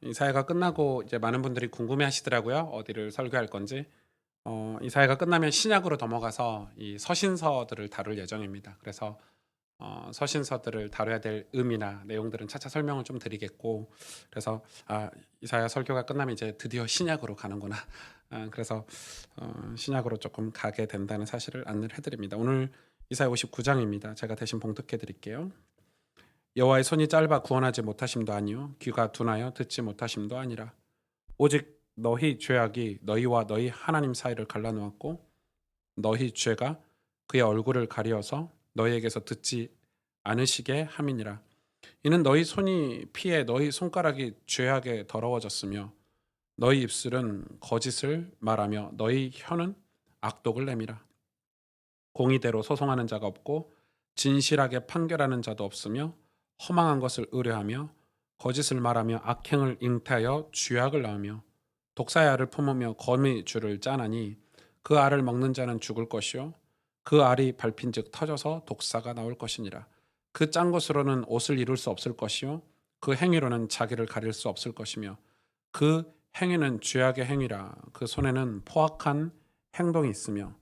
이 사회가 끝나고 이제 많은 분들이 궁금해하시더라고요. 어디를 설교할 건지. 이 사회가 끝나면 신약으로 넘어가서 이 서신서들을 다룰 예정입니다. 그래서 서신서들을 다뤄야 될 의미나 내용들은 차차 설명을 좀 드리겠고, 그래서 이사야 설교가 끝나면 이제 드디어 신약으로 가는구나. 그래서 신약으로 조금 가게 된다는 사실을 안내를 해드립니다. 오늘 이사야 59장입니다. 제가 대신 봉독해 드릴게요. 여호와의 손이 짧아 구원하지 못하심도 아니요 귀가 둔하여 듣지 못하심도 아니라 오직 너희 죄악이 너희와 너희 하나님 사이를 갈라놓았고 너희 죄가 그의 얼굴을 가리어서 너희에게서 듣지 않으시게 함이니라. 이는 너희 손이 피해 너희 손가락이 죄악에 더러워졌으며 너희 입술은 거짓을 말하며 너희 혀는 악독을 내밀어 공의대로 소송하는 자가 없고 진실하게 판결하는 자도 없으며 허망한 것을 의뢰하며 거짓을 말하며 악행을 잉태하여 죄악을 낳으며 독사의 알을 품으며 거미줄을 짜나니 그 알을 먹는 자는 죽을 것이요 그 알이 밟힌즉 터져서 독사가 나올 것이니라. 그 짠 것으로는 옷을 이룰 수 없을 것이요 그 행위로는 자기를 가릴 수 없을 것이며 그 행위는 죄악의 행위라. 그 손에는 포악한 행동이 있으며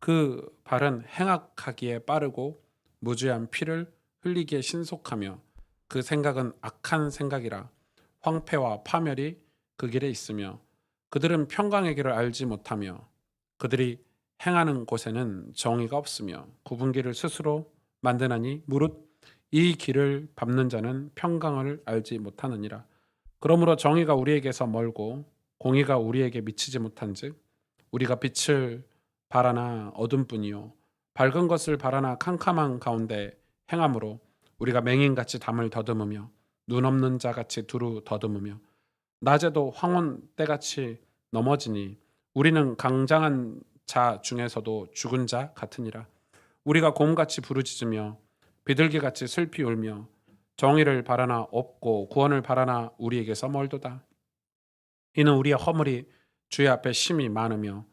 그 발은 행악하기에 빠르고 무죄한 피를 흘리기에 신속하며 그 생각은 악한 생각이라. 황폐와 파멸이 그 길에 있으며 그들은 평강의 길을 알지 못하며 그들이 행하는 곳에는 정의가 없으며 굽은 길을 스스로 만드나니 무릇 이 길을 밟는 자는 평강을 알지 못하느니라. 그러므로 정의가 우리에게서 멀고 공의가 우리에게 미치지 못한즉 우리가 빛을 바라나 어둠뿐이요 밝은 것을 바라나 캄캄한 가운데 행함으로 우리가 맹인같이 담을 더듬으며 눈 없는 자같이 두루 더듬으며 낮에도 황혼 때같이 넘어지니 우리는 강장한 자 중에서도 죽은 자 같으니라. 우리가 곰같이 부르짖으며 비둘기같이 슬피 울며 정의를 바라나 없고 구원을 바라나 우리에게서 멀도다. 이는 우리의 허물이 주의 앞에 심히 많으며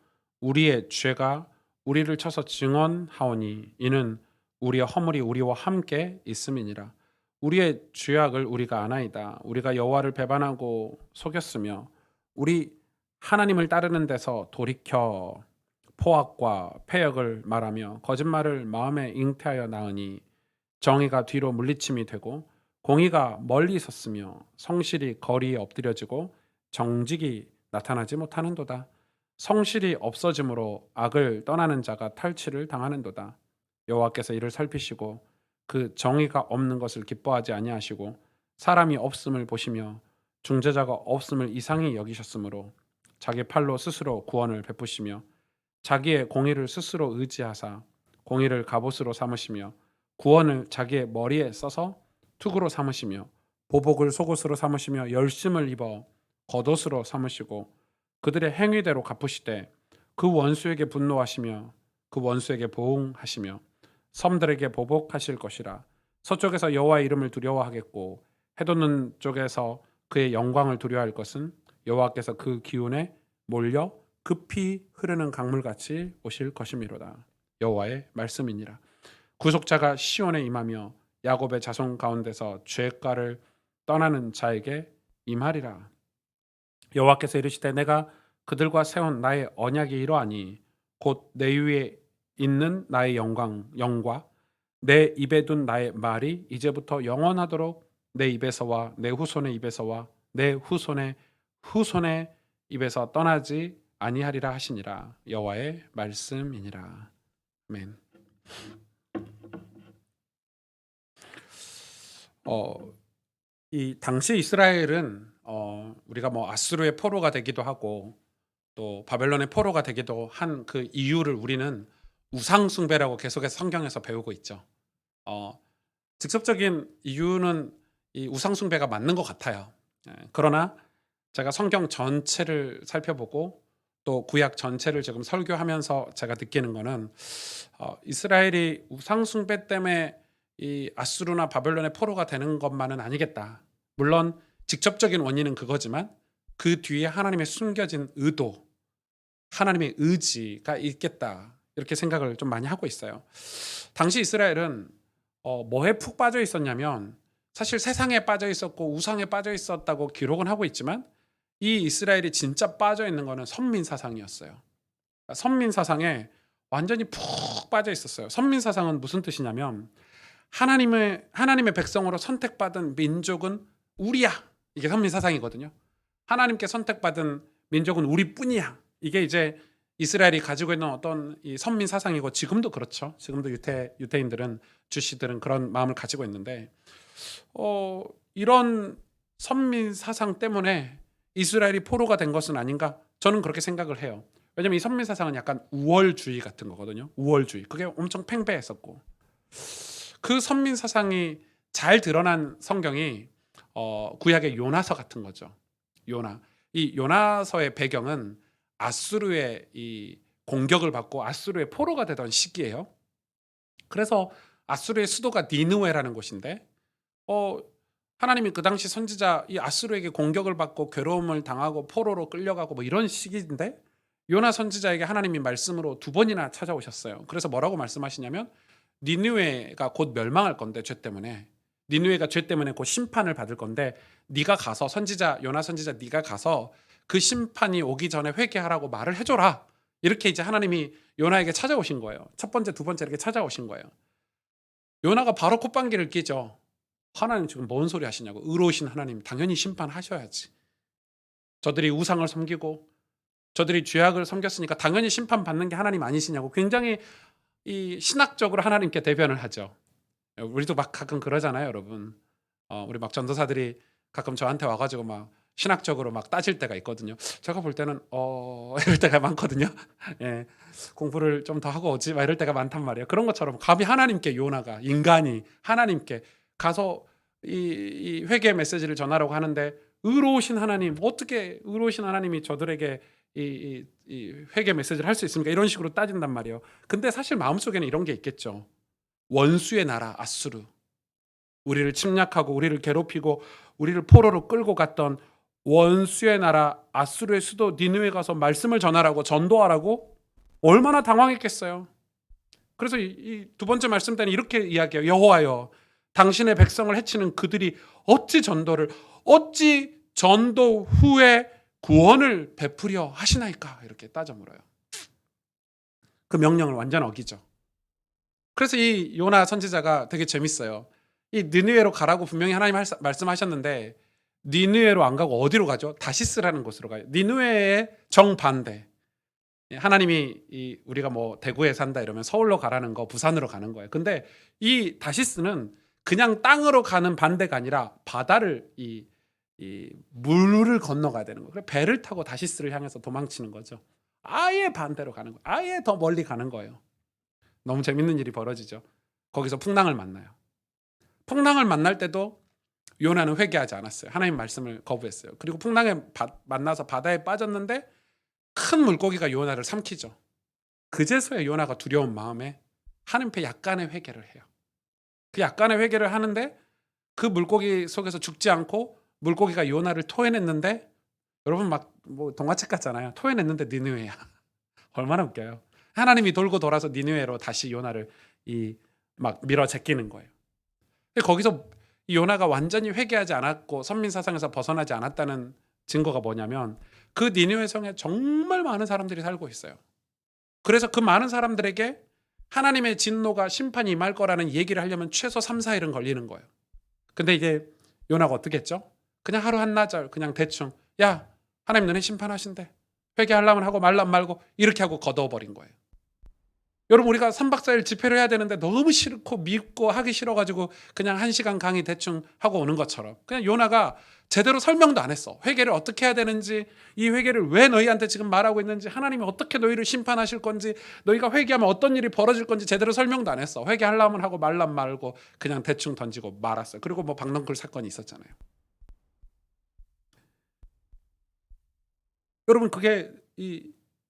우리의 죄가 우리를 쳐서 증언하오니 이는 우리의 허물이 우리와 함께 있음이니라. 우리의 죄악을 우리가 아나이다. 우리가 여호와를 배반하고 속였으며 우리 하나님을 따르는 데서 돌이켜 포악과 패역을 말하며 거짓말을 마음에 잉태하여 나으니 정의가 뒤로 물리침이 되고 공의가 멀리 있었으며 성실이 거리에 엎드려지고 정직이 나타나지 못하는도다. 성실이 없어짐으로 악을 떠나는 자가 탈취를 당하는도다. 여호와께서 이를 살피시고 그 정의가 없는 것을 기뻐하지 아니하시고 사람이 없음을 보시며 중재자가 없음을 이상히 여기셨으므로 자기 팔로 스스로 구원을 베푸시며 자기의 공의를 스스로 의지하사 공의를 갑옷으로 삼으시며 구원을 자기의 머리에 써서 투구로 삼으시며 보복을 속옷으로 삼으시며 열심을 입어 겉옷으로 삼으시고 그들의 행위대로 갚으시되 그 원수에게 분노하시며 그 원수에게 보응하시며 섬들에게 보복하실 것이라. 서쪽에서 여호와의 이름을 두려워하겠고 해돋는 쪽에서 그의 영광을 두려워할 것은 여호와께서 그 기운에 몰려 급히 흐르는 강물같이 오실 것이미로다. 여호와의 말씀이니라. 구속자가 시온에 임하며 야곱의 자손 가운데서 죄가를 떠나는 자에게 임하리라. 여호와께서 이르시되 내가 그들과 세운 나의 언약이 이러하니 곧 내 위에 있는 나의 영과 내 입에 둔 나의 말이 이제부터 영원하도록 내 입에서와 내 후손의 입에서와 내 후손의 후손의 입에서 떠나지 아니하리라 하시니라. 여호와의 말씀이니라. 아멘. 이 당시 이스라엘은 우리가 뭐 아수르의 포로가 되기도 하고 또 바벨론의 포로가 되기도 한 그 이유를 우리는 우상 숭배라고 계속해서 성경에서 배우고 있죠. 어, 직접적인 이유는 이 우상 숭배가 맞는 것 같아요. 그러나 제가 성경 전체를 살펴보고 또 구약 전체를 지금 설교하면서 제가 느끼는 거는 이스라엘이 우상 숭배 때문에 이 아수르나 바벨론의 포로가 되는 것만은 아니겠다. 물론 직접적인 원인은 그거지만 그 뒤에 하나님의 숨겨진 의도, 하나님의 의지가 있겠다. 이렇게 생각을 좀 많이 하고 있어요. 당시 이스라엘은 뭐에 푹 빠져 있었냐면 사실 세상에 빠져 있었고 우상에 빠져 있었다고 기록은 하고 있지만 이 이스라엘이 진짜 빠져 있는 거는 선민 사상이었어요. 그러니까 선민 사상에 완전히 푹 빠져 있었어요. 선민 사상은 무슨 뜻이냐면 하나님의 백성으로 선택받은 민족은 우리야. 이게 선민 사상이거든요. 하나님께 선택받은 민족은 우리뿐이야. 이게 이제 이스라엘이 가지고 있는 어떤 이 선민 사상이고 지금도 그렇죠. 지금도 유태인들은 주시들은 그런 마음을 가지고 있는데 이런 선민 사상 때문에 이스라엘이 포로가 된 것은 아닌가? 저는 그렇게 생각을 해요. 왜냐면 이 선민 사상은 약간 우월주의 같은 거거든요. 우월주의. 그게 엄청 팽배했었고 그 선민 사상이 잘 드러난 성경이 구약의 요나서 같은 거죠. 요나. 이 요나서의 배경은 아수르의 이 공격을 받고 아수르의 포로가 되던 시기예요. 그래서 아수르의 수도가 니느웨라는 곳인데 하나님이 그 당시 선지자 이 아수르에게 공격을 받고 괴로움을 당하고 포로로 끌려가고 뭐 이런 시기인데 요나 선지자에게 하나님이 말씀으로 2번이나 찾아오셨어요. 그래서 뭐라고 말씀하시냐면 니느웨가 곧 멸망할 건데 죄 때문에 니느웨가 죄 때문에 곧 심판을 받을 건데 네가 가서 요나 선지자 네가 가서 그 심판이 오기 전에 회개하라고 말을 해줘라. 이렇게 이제 하나님이 요나에게 찾아오신 거예요. 첫 번째, 두 번째 이렇게 찾아오신 거예요. 요나가 바로 콧방귀를 끼죠. 하나님 지금 뭔 소리 하시냐고. 의로우신 하나님 당연히 심판하셔야지. 저들이 우상을 섬기고 저들이 죄악을 섬겼으니까 당연히 심판받는 게 하나님 아니시냐고 굉장히 이 신학적으로 하나님께 대변을 하죠. 우리도 막 가끔 그러잖아요, 여러분. 우리 막 전도사들이 가끔 저한테 와가지고 막 신학적으로 막 따질 때가 있거든요. 제가 볼 때는 이럴 때가 많거든요. 예, 공부를 좀 더 하고 오지, 막 이럴 때가 많단 말이에요. 그런 것처럼 감히 하나님께 요나가 인간이 하나님께 가서 이 회개 메시지를 전하라고 하는데 의로우신 하나님 어떻게 의로우신 하나님이 저들에게 이 회개 메시지를 할 수 있습니까? 이런 식으로 따진단 말이에요. 근데 사실 마음속에는 이런 게 있겠죠. 원수의 나라 아수르, 우리를 침략하고 우리를 괴롭히고 우리를 포로로 끌고 갔던 원수의 나라 아수르의 수도 니느웨 가서 말씀을 전하라고 전도하라고 얼마나 당황했겠어요. 그래서 이 2번째 말씀 때는 이렇게 이야기해요. 여호와여 당신의 백성을 해치는 그들이 어찌 전도 후에 구원을 베푸려 하시나이까 이렇게 따져 물어요. 그 명령을 완전 어기죠. 그래서 이 요나 선지자가 되게 재밌어요. 이 니느웨로 가라고 분명히 하나님 말씀하셨는데 니느웨로 안 가고 어디로 가죠? 다시스라는 곳으로 가요. 니느웨의 정반대. 하나님이 우리가 뭐 대구에 산다 이러면 서울로 가라는 거, 부산으로 가는 거예요. 근데 이 다시스는 그냥 땅으로 가는 반대가 아니라 바다를 이 물을 건너가야 되는 거예요. 그래서 배를 타고 다시스를 향해서 도망치는 거죠. 아예 반대로 가는 거예요. 아예 더 멀리 가는 거예요. 너무 재밌는 일이 벌어지죠. 거기서 풍랑을 만나요. 풍랑을 만날 때도 요나는 회개하지 않았어요. 하나님 말씀을 거부했어요. 그리고 풍랑에 만나서 바다에 빠졌는데 큰 물고기가 요나를 삼키죠. 그제서야 요나가 두려운 마음에 하나님께 약간의 회개를 해요. 그 약간의 회개를 하는데 그 물고기 속에서 죽지 않고 물고기가 요나를 토해냈는데 여러분 막 뭐 동화책 같잖아요. 토해냈는데 니느웨야. 얼마나 웃겨요. 하나님이 돌고 돌아서 니느웨로 다시 요나를 막 밀어 제끼는 거예요. 근데 거기서 이 요나가 완전히 회개하지 않았고 선민 사상에서 벗어나지 않았다는 증거가 뭐냐면 그 니느웨 성에 정말 많은 사람들이 살고 있어요. 그래서 그 많은 사람들에게 하나님의 진노가 심판이 임할 거라는 얘기를 하려면 최소 3, 4일은 걸리는 거예요. 근데 이제 요나가 어떻게 했죠? 그냥 하루 한나절 그냥 대충 야 하나님 너네 심판하신대. 회개하려면 하고 말란 말고 이렇게 하고 거둬버린 거예요. 여러분 우리가 3박 4일 집회를 해야 되는데 너무 싫고 밉고 하기 싫어가지고 그냥 1시간 강의 대충 하고 오는 것처럼 그냥 요나가 제대로 설명도 안 했어. 회개를 어떻게 해야 되는지 이 회개를 왜 너희한테 지금 말하고 있는지 하나님이 어떻게 너희를 심판하실 건지 너희가 회개하면 어떤 일이 벌어질 건지 제대로 설명도 안 했어. 회개하려면 하고 말란 말고 그냥 대충 던지고 말았어요. 그리고 뭐 박넝쿨 사건이 있었잖아요. 여러분 그게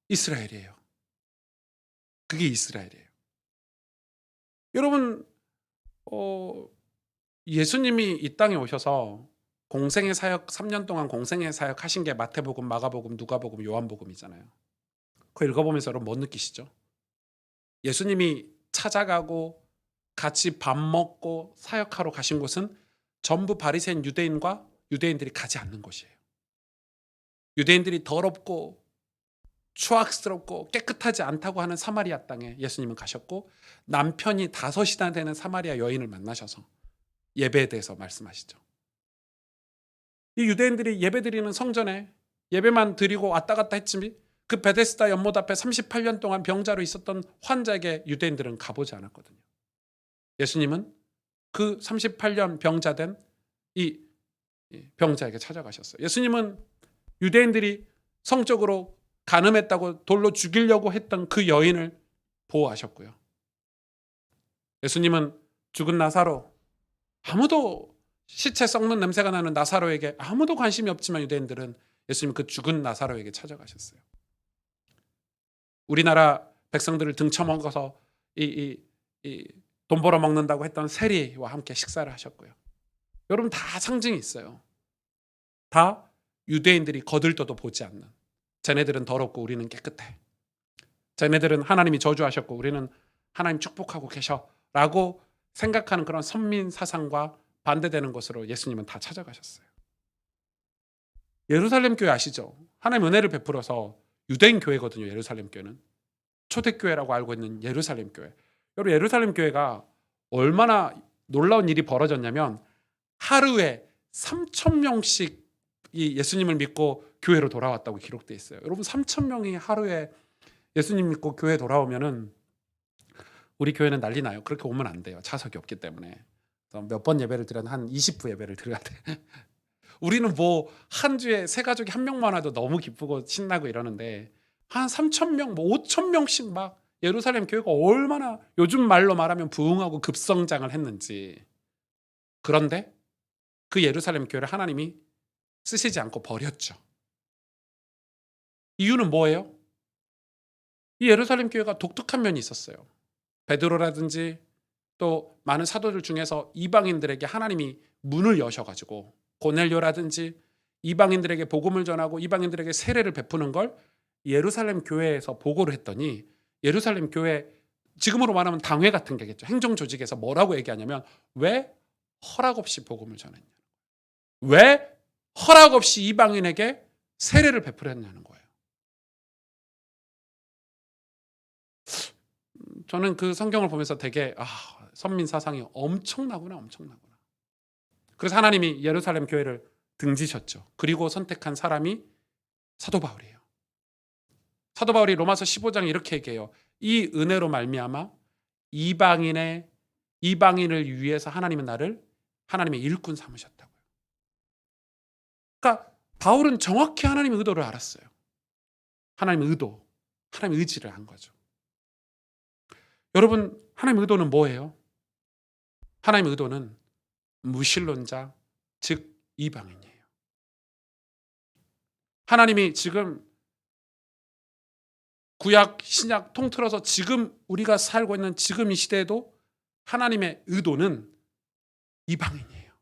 이스라엘이에요. 그게 이스라엘이에요. 여러분 예수님이 이 땅에 오셔서 공생의 사역 3년 동안 공생의 사역 하신 게 마태복음, 마가복음, 누가복음, 요한복음이잖아요. 그거 읽어보면서 여러분 뭐 느끼시죠? 예수님이 찾아가고 같이 밥 먹고 사역하러 가신 곳은 전부 바리새인 유대인과 유대인들이 가지 않는 곳이에요. 유대인들이 더럽고 추악스럽고 깨끗하지 않다고 하는 사마리아 땅에 예수님은 가셨고, 남편이 5이나 되는 사마리아 여인을 만나셔서 예배에 대해서 말씀하시죠. 이 유대인들이 예배드리는 성전에 예배만 드리고 왔다 갔다 했지만 그 베데스다 연못 앞에 38년 동안 병자로 있었던 환자에게 유대인들은 가보지 않았거든요. 예수님은 그 38년 병자된 이 병자에게 찾아가셨어요. 예수님은 유대인들이 성적으로 간음했다고 돌로 죽이려고 했던 그 여인을 보호하셨고요. 예수님은 죽은 나사로, 아무도 시체 썩는 냄새가 나는 나사로에게 아무도 관심이 없지만 유대인들은 예수님 그 죽은 나사로에게 찾아가셨어요. 우리나라 백성들을 등쳐먹어서 돈 벌어 먹는다고 했던 세리와 함께 식사를 하셨고요. 여러분, 다 상징이 있어요. 다 유대인들이 거들떠도 보지 않는, 쟤네들은 더럽고 우리는 깨끗해, 쟤네들은 하나님이 저주하셨고 우리는 하나님 축복하고 계셔 라고 생각하는 그런 선민 사상과 반대되는 것으로 예수님은 다 찾아가셨어요. 예루살렘 교회 아시죠? 하나님 은혜를 베풀어서 유대인 교회거든요. 예루살렘 교회는 초대교회라고 알고 있는 예루살렘 교회. 여러분, 예루살렘 교회가 얼마나 놀라운 일이 벌어졌냐면 하루에 3,000명씩 이 예수님을 믿고 교회로 돌아왔다고 기록되어 있어요. 여러분, 3,000명이 하루에 예수님 믿고 교회에 돌아오면은 우리 교회는 난리 나요. 그렇게 오면 안 돼요. 차석이 없기 때문에. 몇 번 예배를 드려도 한 20부 예배를 드려야 돼. 우리는 뭐 한 주에 새 가족이 한 명만 와도 너무 기쁘고 신나고 이러는데 한 3,000명, 뭐 5,000명씩 막 예루살렘 교회가 얼마나 요즘 말로 말하면 부흥하고 급성장을 했는지. 그런데 그 예루살렘 교회를 하나님이 쓰시지 않고 버렸죠. 이유는 뭐예요? 이 예루살렘 교회가 독특한 면이 있었어요. 베드로라든지 또 많은 사도들 중에서 이방인들에게 하나님이 문을 여셔가지고 고넬료라든지 이방인들에게 복음을 전하고 이방인들에게 세례를 베푸는 걸 예루살렘 교회에서 보고를 했더니, 예루살렘 교회, 지금으로 말하면 당회 같은 게겠죠. 행정조직에서 뭐라고 얘기하냐면 왜 허락 없이 복음을 전했냐, 왜 허락 없이 이방인에게 세례를 베풀었냐는 거예요. 저는 그 성경을 보면서 되게 선민 사상이 엄청나구나. 그래서 하나님이 예루살렘 교회를 등지셨죠. 그리고 선택한 사람이 사도 바울이에요. 사도 바울이 로마서 15장에 이렇게 얘기해요. 이 은혜로 말미암아 이방인을 위해서 하나님은 나를 하나님의 일꾼 삼으셨다고요. 그러니까 바울은 정확히 하나님의 의도를 알았어요. 하나님의 의도, 하나님의 의지를 한 거죠. 여러분, 하나님의 의도는 뭐예요? 하나님의 의도는 무신론자, 즉 이방인이에요. 하나님이 지금 구약, 신약 통틀어서 지금 우리가 살고 있는 지금 이 시대에도 하나님의 의도는 이방인이에요.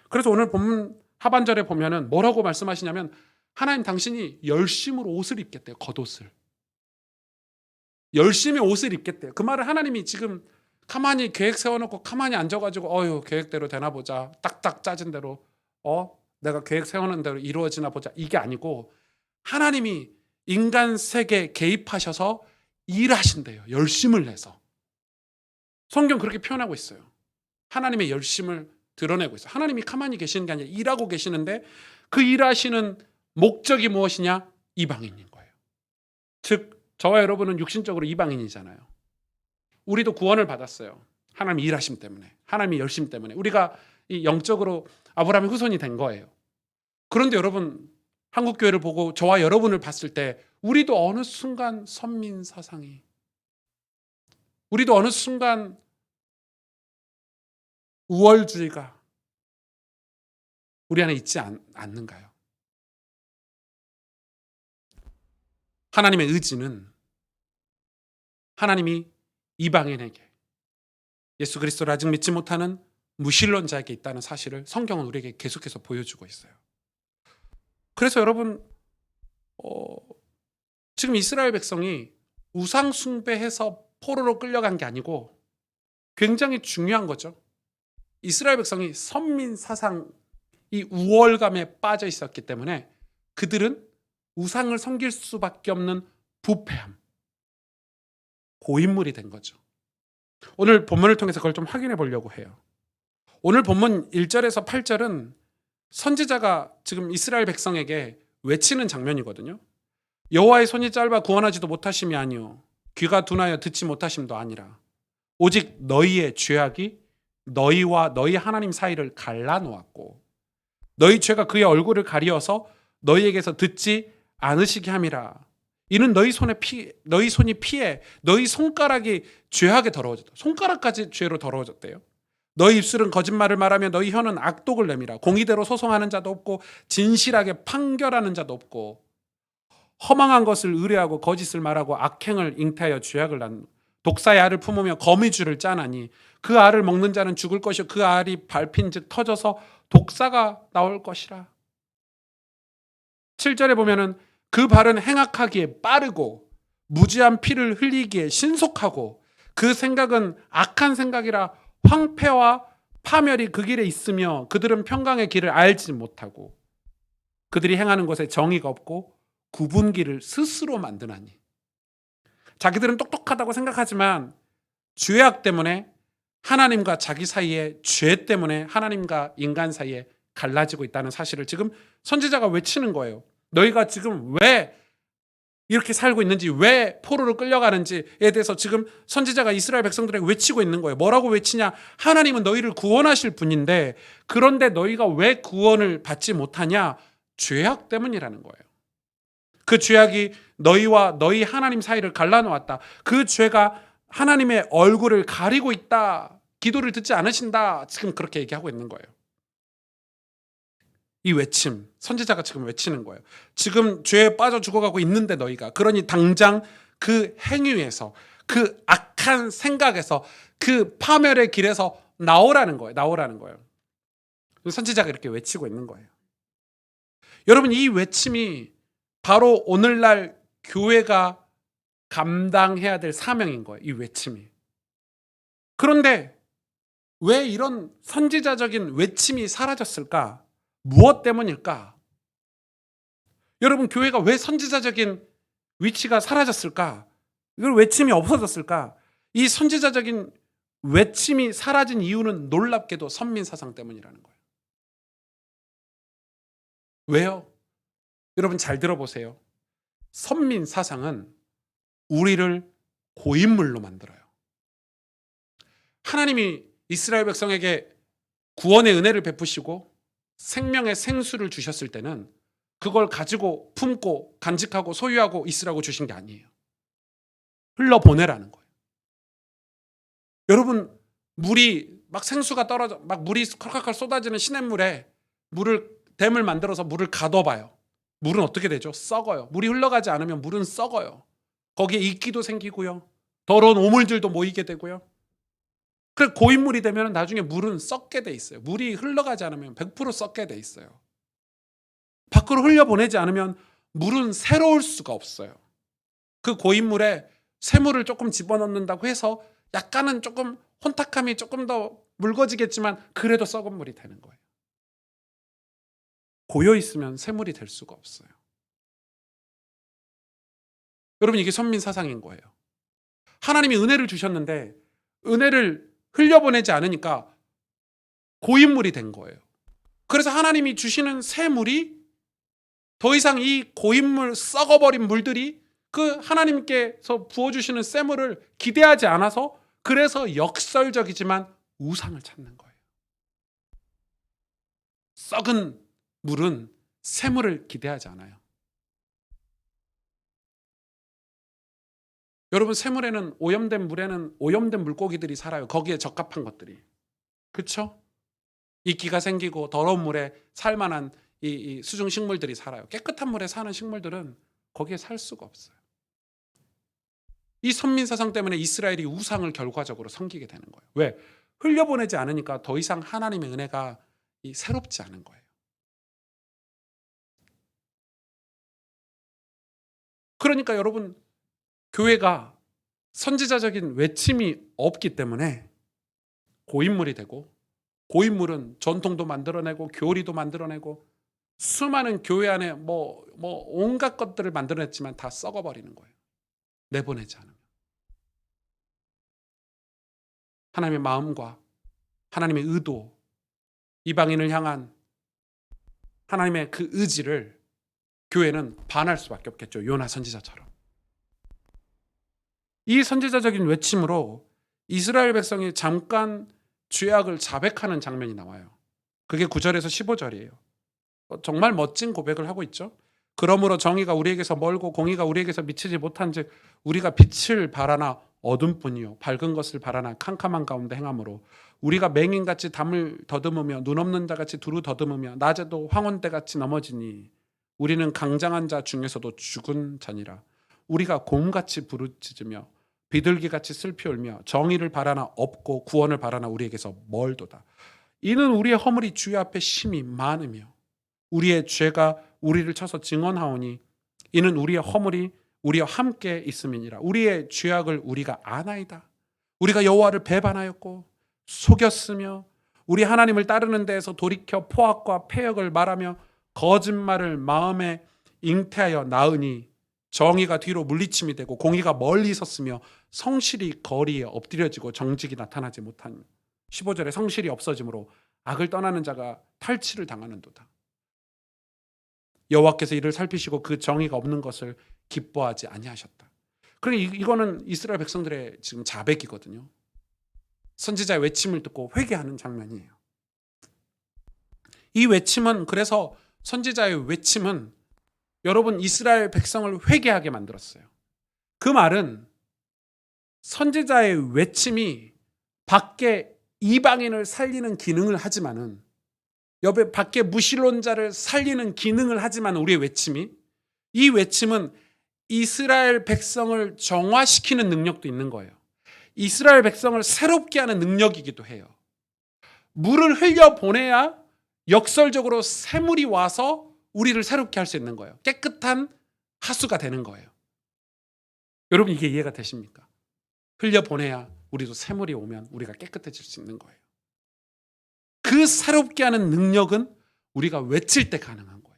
그래서 오늘 본문 하반절에 보면은 뭐라고 말씀하시냐면 하나님 당신이 열심으로 옷을 입겠대요. 겉옷을. 열심히 옷을 입겠대요. 그 말을 하나님이 지금 가만히 계획 세워놓고 가만히 앉아가지고 계획대로 되나 보자, 딱딱 짜진 대로 내가 계획 세우는 대로 이루어지나 보자, 이게 아니고 하나님이 인간 세계에 개입하셔서 일하신대요. 열심을 내서. 성경 그렇게 표현하고 있어요. 하나님의 열심을 드러내고 있어요. 하나님이 가만히 계시는 게 아니라 일하고 계시는데 그 일하시는 목적이 무엇이냐? 이방인인 거예요. 즉 저와 여러분은 육신적으로 이방인이잖아요. 우리도 구원을 받았어요. 하나님의 일하심 때문에, 하나님의 열심 때문에 우리가 이 영적으로 아브라함의 후손이 된 거예요. 그런데 여러분, 한국교회를 보고 저와 여러분을 봤을 때 우리도 어느 순간 선민 사상이, 우리도 어느 순간 우월주의가 우리 안에 있지 않는가요? 하나님의 의지는 하나님이 이방인에게, 예수 그리스도를 아직 믿지 못하는 무신론자에게 있다는 사실을 성경은 우리에게 계속해서 보여주고 있어요. 그래서 여러분, 지금 이스라엘 백성이 우상 숭배해서 포로로 끌려간 게 아니고 굉장히 중요한 거죠. 이스라엘 백성이 선민 사상, 이 우월감에 빠져 있었기 때문에 그들은 우상을 섬길 수밖에 없는 부패함, 고인물이 된 거죠. 오늘 본문을 통해서 그걸 좀 확인해 보려고 해요. 오늘 본문 1절에서 8절은 선지자가 지금 이스라엘 백성에게 외치는 장면이거든요. 여호와의 손이 짧아 구원하지도 못하심이 아니요 귀가 둔하여 듣지 못하심도 아니라 오직 너희의 죄악이 너희와 너희 하나님 사이를 갈라놓았고 너희 죄가 그의 얼굴을 가리어서 너희에게서 듣지 않으시게 함이라. 이는 너희 손이 피해 너희 손가락이 죄악에 더러워졌다. 손가락까지 죄로 더러워졌대요. 너희 입술은 거짓말을 말하며 너희 혀는 악독을 내밀어 공의대로 소송하는 자도 없고 진실하게 판결하는 자도 없고 허망한 것을 의뢰하고 거짓을 말하고 악행을 잉태하여 죄악을 낳는 독사의 알을 품으며 거미줄을 짜나니 그 알을 먹는 자는 죽을 것이요 그 알이 밟힌즉 터져서 독사가 나올 것이라. 7절에 보면은 그 발은 행악하기에 빠르고 무지한 피를 흘리기에 신속하고 그 생각은 악한 생각이라 황폐와 파멸이 그 길에 있으며 그들은 평강의 길을 알지 못하고 그들이 행하는 것에 정의가 없고 구분기를 스스로 만드나니. 자기들은 똑똑하다고 생각하지만 죄악 때문에 하나님과 자기 사이에, 죄 때문에 하나님과 인간 사이에 갈라지고 있다는 사실을 지금 선지자가 외치는 거예요. 너희가 지금 왜 이렇게 살고 있는지, 왜 포로로 끌려가는지에 대해서 지금 선지자가 이스라엘 백성들에게 외치고 있는 거예요. 뭐라고 외치냐? 하나님은 너희를 구원하실 분인데 그런데 너희가 왜 구원을 받지 못하냐? 죄악 때문이라는 거예요. 그 죄악이 너희와 너희 하나님 사이를 갈라놓았다. 그 죄가 하나님의 얼굴을 가리고 있다. 기도를 듣지 않으신다. 지금 그렇게 얘기하고 있는 거예요. 이 외침, 선지자가 지금 외치는 거예요. 지금 죄에 빠져 죽어가고 있는데 너희가, 그러니 당장 그 행위에서, 그 악한 생각에서, 그 파멸의 길에서 나오라는 거예요. 나오라는 거예요. 선지자가 이렇게 외치고 있는 거예요. 여러분, 이 외침이 바로 오늘날 교회가 감당해야 될 사명인 거예요. 이 외침이. 그런데 왜 이런 선지자적인 외침이 사라졌을까? 무엇 때문일까? 여러분, 교회가 왜 선지자적인 위치가 사라졌을까? 이걸 외침이 없어졌을까? 이 선지자적인 외침이 사라진 이유는 놀랍게도 선민사상 때문이라는 거예요. 왜요? 여러분 잘 들어보세요. 선민사상은 우리를 고인물로 만들어요. 하나님이 이스라엘 백성에게 구원의 은혜를 베푸시고 생명의 생수를 주셨을 때는 그걸 가지고 품고 간직하고 소유하고 있으라고 주신 게 아니에요. 흘러보내라는 거예요. 여러분, 물이 막 생수가 떨어져 막 물이 컬컬컬 쏟아지는 시냇물에 댐을 만들어서 물을 가둬봐요. 물은 어떻게 되죠? 썩어요. 물이 흘러가지 않으면 물은 썩어요. 거기에 이끼도 생기고요. 더러운 오물들도 모이게 되고요. 그 고인물이 되면 나중에 물은 썩게 돼 있어요. 물이 흘러가지 않으면 100% 썩게 돼 있어요. 밖으로 흘려보내지 않으면 물은 새로울 수가 없어요. 그 고인물에 새물을 조금 집어넣는다고 해서 약간은 조금 혼탁함이 조금 더 묽어지겠지만 그래도 썩은 물이 되는 거예요. 고여 있으면 새물이 될 수가 없어요. 여러분, 이게 선민사상인 거예요. 하나님이 은혜를 주셨는데 은혜를 흘려보내지 않으니까 고인물이 된 거예요. 그래서 하나님이 주시는 새물이 더 이상 이 고인물, 썩어버린 물들이 그 하나님께서 부어주시는 샘물을 기대하지 않아서 그래서 역설적이지만 우상을 찾는 거예요. 썩은 물은 샘물을 기대하지 않아요. 여러분, 샘물에는 오염된 물에는 오염된 물고기들이 살아요. 거기에 적합한 것들이. 그렇죠? 이끼가 생기고 더러운 물에 살만한 이 수중 식물들이 살아요. 깨끗한 물에 사는 식물들은 거기에 살 수가 없어요. 이 선민사상 때문에 이스라엘이 우상을 결과적으로 섬기게 되는 거예요. 왜? 흘려보내지 않으니까 더 이상 하나님의 은혜가 새롭지 않은 거예요. 그러니까 여러분, 교회가 선지자적인 외침이 없기 때문에 고인물이 되고 고인물은 전통도 만들어내고 교리도 만들어내고 수많은 교회 안에 온갖 것들을 만들어냈지만 다 썩어버리는 거예요. 내보내지 않으면. 하나님의 마음과 하나님의 의도, 이방인을 향한 하나님의 그 의지를 교회는 반할 수밖에 없겠죠. 요나 선지자처럼. 이 선지자적인 외침으로 이스라엘 백성이 잠깐 죄악을 자백하는 장면이 나와요. 그게 9절에서 15절이에요. 정말 멋진 고백을 하고 있죠. 그러므로 정의가 우리에게서 멀고 공의가 우리에게서 미치지 못한즉 우리가 빛을 바라나 어둠뿐이요 밝은 것을 바라나 캄캄한 가운데 행함으로 우리가 맹인같이 담을 더듬으며 눈 없는 자같이 두루 더듬으며 낮에도 황혼대같이 넘어지니 우리는 강장한 자 중에서도 죽은 자니라. 우리가 곰같이 부르짖으며 비둘기같이 슬피 울며 정의를 바라나 없고 구원을 바라나 우리에게서 멀도다. 이는 우리의 허물이 주의 앞에 심히 많으며 우리의 죄가 우리를 쳐서 증언하오니 이는 우리의 허물이 우리와 함께 있음이니라. 우리의 죄악을 우리가 아나이다. 우리가 여호와를 배반하였고 속였으며 우리 하나님을 따르는 데에서 돌이켜 포악과 패역을 말하며 거짓말을 마음에 잉태하여 낳으니 정의가 뒤로 물리침이 되고 공의가 멀리 섰으며 성실이 거리에 엎드려지고 정직이 나타나지 못하니 15절에 성실이 없어지므로 악을 떠나는 자가 탈취를 당하는도다. 여호와께서 이를 살피시고 그 정의가 없는 것을 기뻐하지 아니하셨다. 그러니까 이거는 이스라엘 백성들의 지금 자백이거든요. 선지자의 외침을 듣고 회개하는 장면이에요. 이 외침은 그래서 선지자의 외침은 여러분 이스라엘 백성을 회개하게 만들었어요. 그 말은 선지자의 외침이 밖에 이방인을 살리는 기능을 하지만은 옆에 밖에 무신론자를 살리는 기능을 하지만 우리의 외침이 이 외침은 이스라엘 백성을 정화시키는 능력도 있는 거예요. 이스라엘 백성을 새롭게 하는 능력이기도 해요. 물을 흘려 보내야 역설적으로 새물이 와서 우리를 새롭게 할 수 있는 거예요. 깨끗한 하수가 되는 거예요. 여러분 이게 이해가 되십니까? 흘려 보내야 우리도 새물이 오면 우리가 깨끗해질 수 있는 거예요. 그 새롭게 하는 능력은 우리가 외칠 때 가능한 거예요.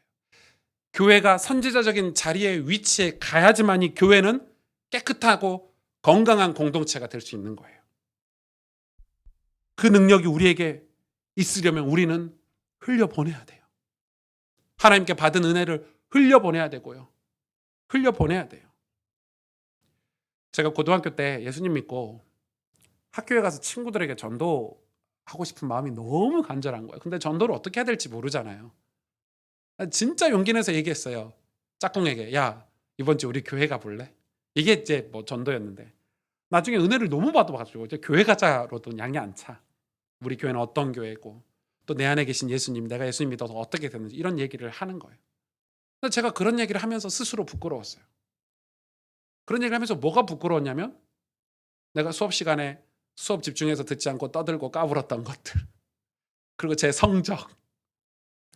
교회가 선지자적인 자리에 위치해 가야지만이 교회는 깨끗하고 건강한 공동체가 될 수 있는 거예요. 그 능력이 우리에게 있으려면 우리는 흘려보내야 돼요. 하나님께 받은 은혜를 흘려보내야 되고요. 흘려보내야 돼요. 제가 고등학교 때 예수님 믿고 학교에 가서 친구들에게 전도하고 싶은 마음이 너무 간절한 거예요. 근데 전도를 어떻게 해야 될지 모르잖아요. 진짜 용기 내서 얘기했어요. 짝꿍에게 야 이번 주 우리 교회 가볼래? 이게 이제 전도였는데 나중에 은혜를 너무 받아가지고 이제 교회 가자로도 양이 안 차. 우리 교회는 어떤 교회고 또 내 안에 계신 예수님, 내가 예수님 믿어서 어떻게 됐는지 이런 얘기를 하는 거예요. 근데 제가 그런 얘기를 하면서 스스로 부끄러웠어요. 그런 얘기를 하면서 뭐가 부끄러웠냐면 내가 수업 시간에 수업 집중해서 듣지 않고 떠들고 까불었던 것들, 그리고 제 성적,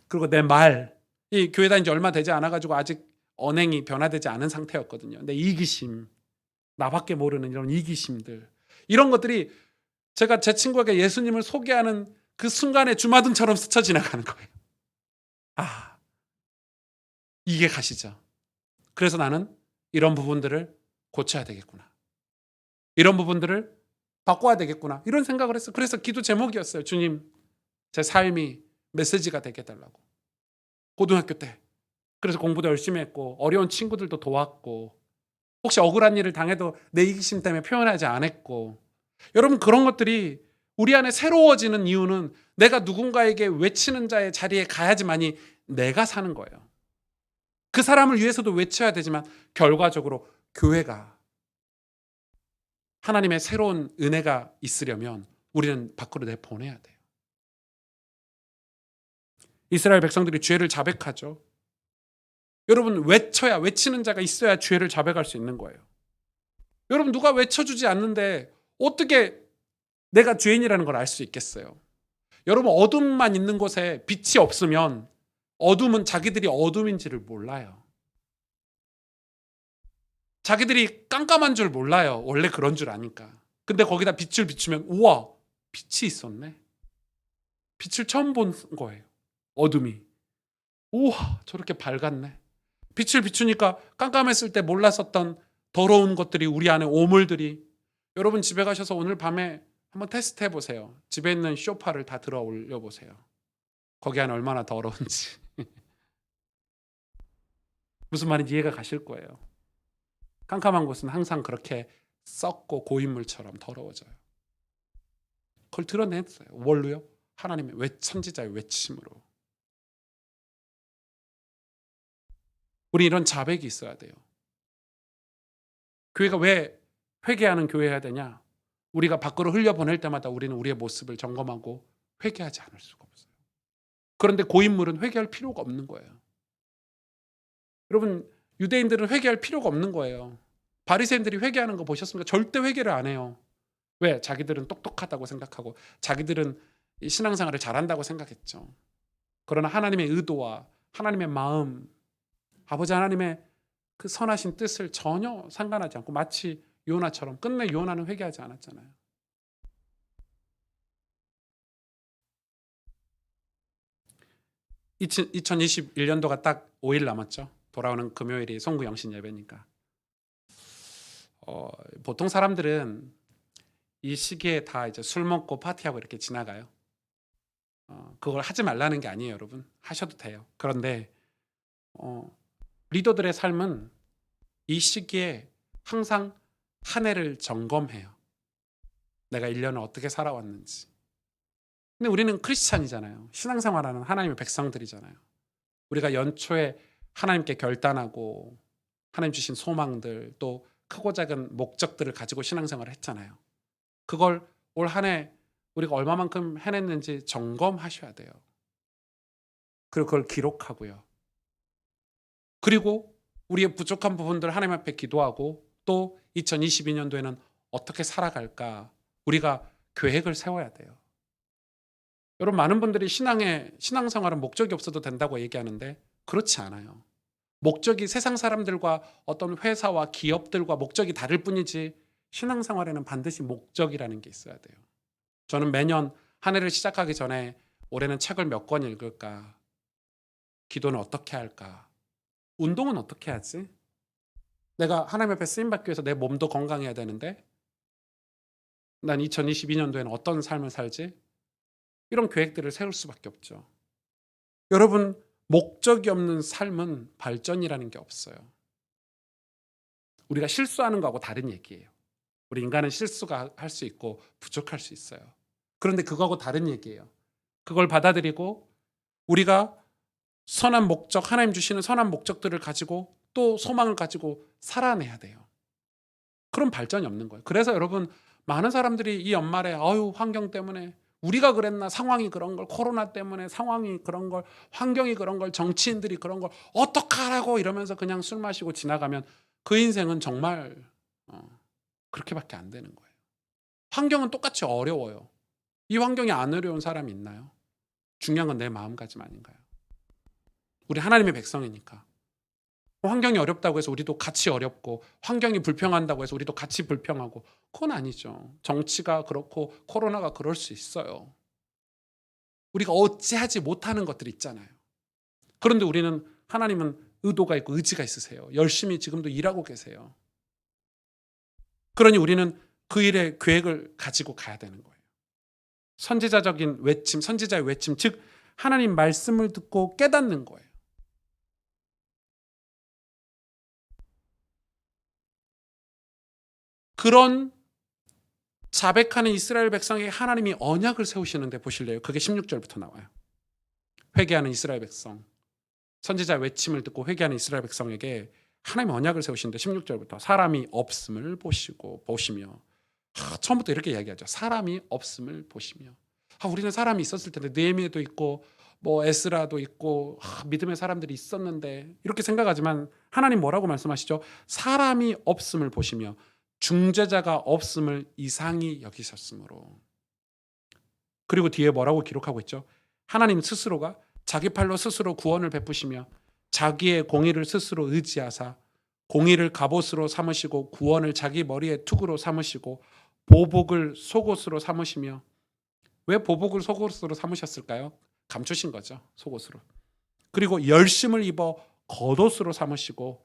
그리고 내 말. 이 교회 다닌 지 얼마 되지 않아가지고 아직 언행이 변화되지 않은 상태였거든요. 근데 이기심, 나밖에 모르는 이런 이기심들, 이런 것들이 제가 제 친구에게 예수님을 소개하는 그 순간에 주마등처럼 스쳐 지나가는 거예요. 아, 이게 가시죠. 그래서 나는 이런 부분들을 고쳐야 되겠구나. 이런 부분들을 바꿔야 되겠구나. 이런 생각을 했어요. 그래서 기도 제목이었어요. 주님, 제 삶이 메시지가 되게 해달라고. 고등학교 때. 그래서 공부도 열심히 했고 어려운 친구들도 도왔고 혹시 억울한 일을 당해도 내 이기심 때문에 표현하지 않았고, 여러분 그런 것들이 우리 안에 새로워지는 이유는 내가 누군가에게 외치는 자의 자리에 가야지만이 내가 사는 거예요. 그 사람을 위해서도 외쳐야 되지만 결과적으로 교회가 하나님의 새로운 은혜가 있으려면 우리는 밖으로 내보내야 돼요. 이스라엘 백성들이 죄를 자백하죠. 여러분 외치는 자가 있어야 죄를 자백할 수 있는 거예요. 여러분 누가 외쳐주지 않는데 어떻게 내가 죄인이라는 걸 알 수 있겠어요? 여러분 어둠만 있는 곳에 빛이 없으면 어둠은 자기들이 어둠인지를 몰라요. 자기들이 깜깜한 줄 몰라요. 원래 그런 줄 아니까. 근데 거기다 빛을 비추면 우와 빛이 있었네. 빛을 처음 본 거예요. 어둠이. 우와, 저렇게 밝았네. 빛을 비추니까 깜깜했을 때 몰랐었던 더러운 것들이, 우리 안에 오물들이. 여러분 집에 가셔서 오늘 밤에 한번 테스트 해보세요. 집에 있는 소파를 다 들어 올려보세요. 거기 안에 얼마나 더러운지. 무슨 말인지 이해가 가실 거예요. 깜깜한 곳은 항상 그렇게 썩고 고인물처럼 더러워져요. 그걸 드러냈어요. 뭘로요? 하나님의 선지자의 외침으로. 우리 이런 자백이 있어야 돼요. 교회가 왜 회개하는 교회여야 되냐? 우리가 밖으로 흘려보낼 때마다 우리는 우리의 모습을 점검하고 회개하지 않을 수가 없어요. 그런데 고인물은 회개할 필요가 없는 거예요. 여러분, 유대인들은 회개할 필요가 없는 거예요. 바리새인들이 회개하는 거 보셨습니까? 절대 회개를 안 해요. 왜? 자기들은 똑똑하다고 생각하고 자기들은 이 신앙생활을 잘한다고 생각했죠. 그러나 하나님의 의도와 하나님의 마음, 아버지 하나님의 그 선하신 뜻을 전혀 상관하지 않고 마치 요나처럼, 끝내 요나는 회개하지 않았잖아요. (2021) 2021년도가 딱 5일 남았죠. 돌아오는 금요일이 송구영신 예배니까. 보통 사람들은 이 시기에 다 이제 술 먹고 파티하고 이렇게 지나가요. 그걸 하지 말라는 게 아니에요, 여러분. 하셔도 돼요. 그런데 리더들의 삶은 이 시기에 항상 한 해를 점검해요. 내가 1년을 어떻게 살아왔는지. 근데 우리는 크리스찬이잖아요. 신앙생활하는 하나님의 백성들이잖아요. 우리가 연초에 하나님께 결단하고 하나님 주신 소망들, 또 크고 작은 목적들을 가지고 신앙생활을 했잖아요. 그걸 올 한 해 우리가 얼마만큼 해냈는지 점검하셔야 돼요. 그리고 그걸 기록하고요. 그리고 우리의 부족한 부분들 하나님 앞에 기도하고, 또 2022년도에는 어떻게 살아갈까 우리가 계획을 세워야 돼요. 여러분, 많은 분들이 신앙생활은 목적이 없어도 된다고 얘기하는데 그렇지 않아요. 목적이 세상 사람들과 어떤 회사와 기업들과 목적이 다를 뿐이지 신앙생활에는 반드시 목적이라는 게 있어야 돼요. 저는 매년 한 해를 시작하기 전에 올해는 책을 몇 권 읽을까? 기도는 어떻게 할까? 운동은 어떻게 하지? 내가 하나님 앞에 쓰임받기 위해서 내 몸도 건강해야 되는데 난 2022년도에는 어떤 삶을 살지? 이런 계획들을 세울 수밖에 없죠. 여러분, 목적이 없는 삶은 발전이라는 게 없어요. 우리가 실수하는 거하고 다른 얘기예요. 우리 인간은 실수가 할 수 있고 부족할 수 있어요. 그런데 그거하고 다른 얘기예요. 그걸 받아들이고 우리가 선한 목적, 하나님 주시는 선한 목적들을 가지고 또 소망을 가지고 살아내야 돼요. 그럼 발전이 없는 거예요. 그래서 여러분, 많은 사람들이 이 연말에 환경 때문에, 우리가 그랬나, 상황이 그런 걸, 코로나 때문에 상황이 그런 걸, 환경이 그런 걸, 정치인들이 그런 걸 어떡하라고 이러면서 그냥 술 마시고 지나가면 그 인생은 정말 그렇게밖에 안 되는 거예요. 환경은 똑같이 어려워요. 이 환경이 안 어려운 사람이 있나요? 중요한 건 내 마음가짐 아닌가요? 우리 하나님의 백성이니까. 환경이 어렵다고 해서 우리도 같이 어렵고, 환경이 불평한다고 해서 우리도 같이 불평하고, 그건 아니죠. 정치가 그렇고 코로나가 그럴 수 있어요. 우리가 어찌하지 못하는 것들이 있잖아요. 그런데 우리는, 하나님은 의도가 있고 의지가 있으세요. 열심히 지금도 일하고 계세요. 그러니 우리는 그 일의 계획을 가지고 가야 되는 거예요. 선지자적인 외침, 선지자의 외침, 즉 하나님 말씀을 듣고 깨닫는 거예요. 그런 자백하는 이스라엘 백성에게 하나님이 언약을 세우시는데 보실래요? 그게 16절부터 나와요. 회개하는 이스라엘 백성, 선지자 외침을 듣고 회개하는 이스라엘 백성에게 하나님이 언약을 세우시는데 16절부터 사람이 없음을 보시며, 처음부터 이렇게 이야기하죠. 사람이 없음을 보시며. 우리는 사람이 있었을 텐데, 느헤미야도 있고 뭐 에스라도 있고 믿음의 사람들이 있었는데, 이렇게 생각하지만 하나님 뭐라고 말씀하시죠? 사람이 없음을 보시며 중재자가 없음을 이상히 여기셨으므로. 그리고 뒤에 뭐라고 기록하고 있죠? 하나님 스스로가 자기 팔로 스스로 구원을 베푸시며 자기의 공의를 스스로 의지하사 공의를 갑옷으로 삼으시고 구원을 자기 머리에 투구로 삼으시고 보복을 속옷으로 삼으시며 왜 보복을 속옷으로 삼으셨을까요? 감추신 거죠. 속옷으로. 그리고 열심을 입어 겉옷으로 삼으시고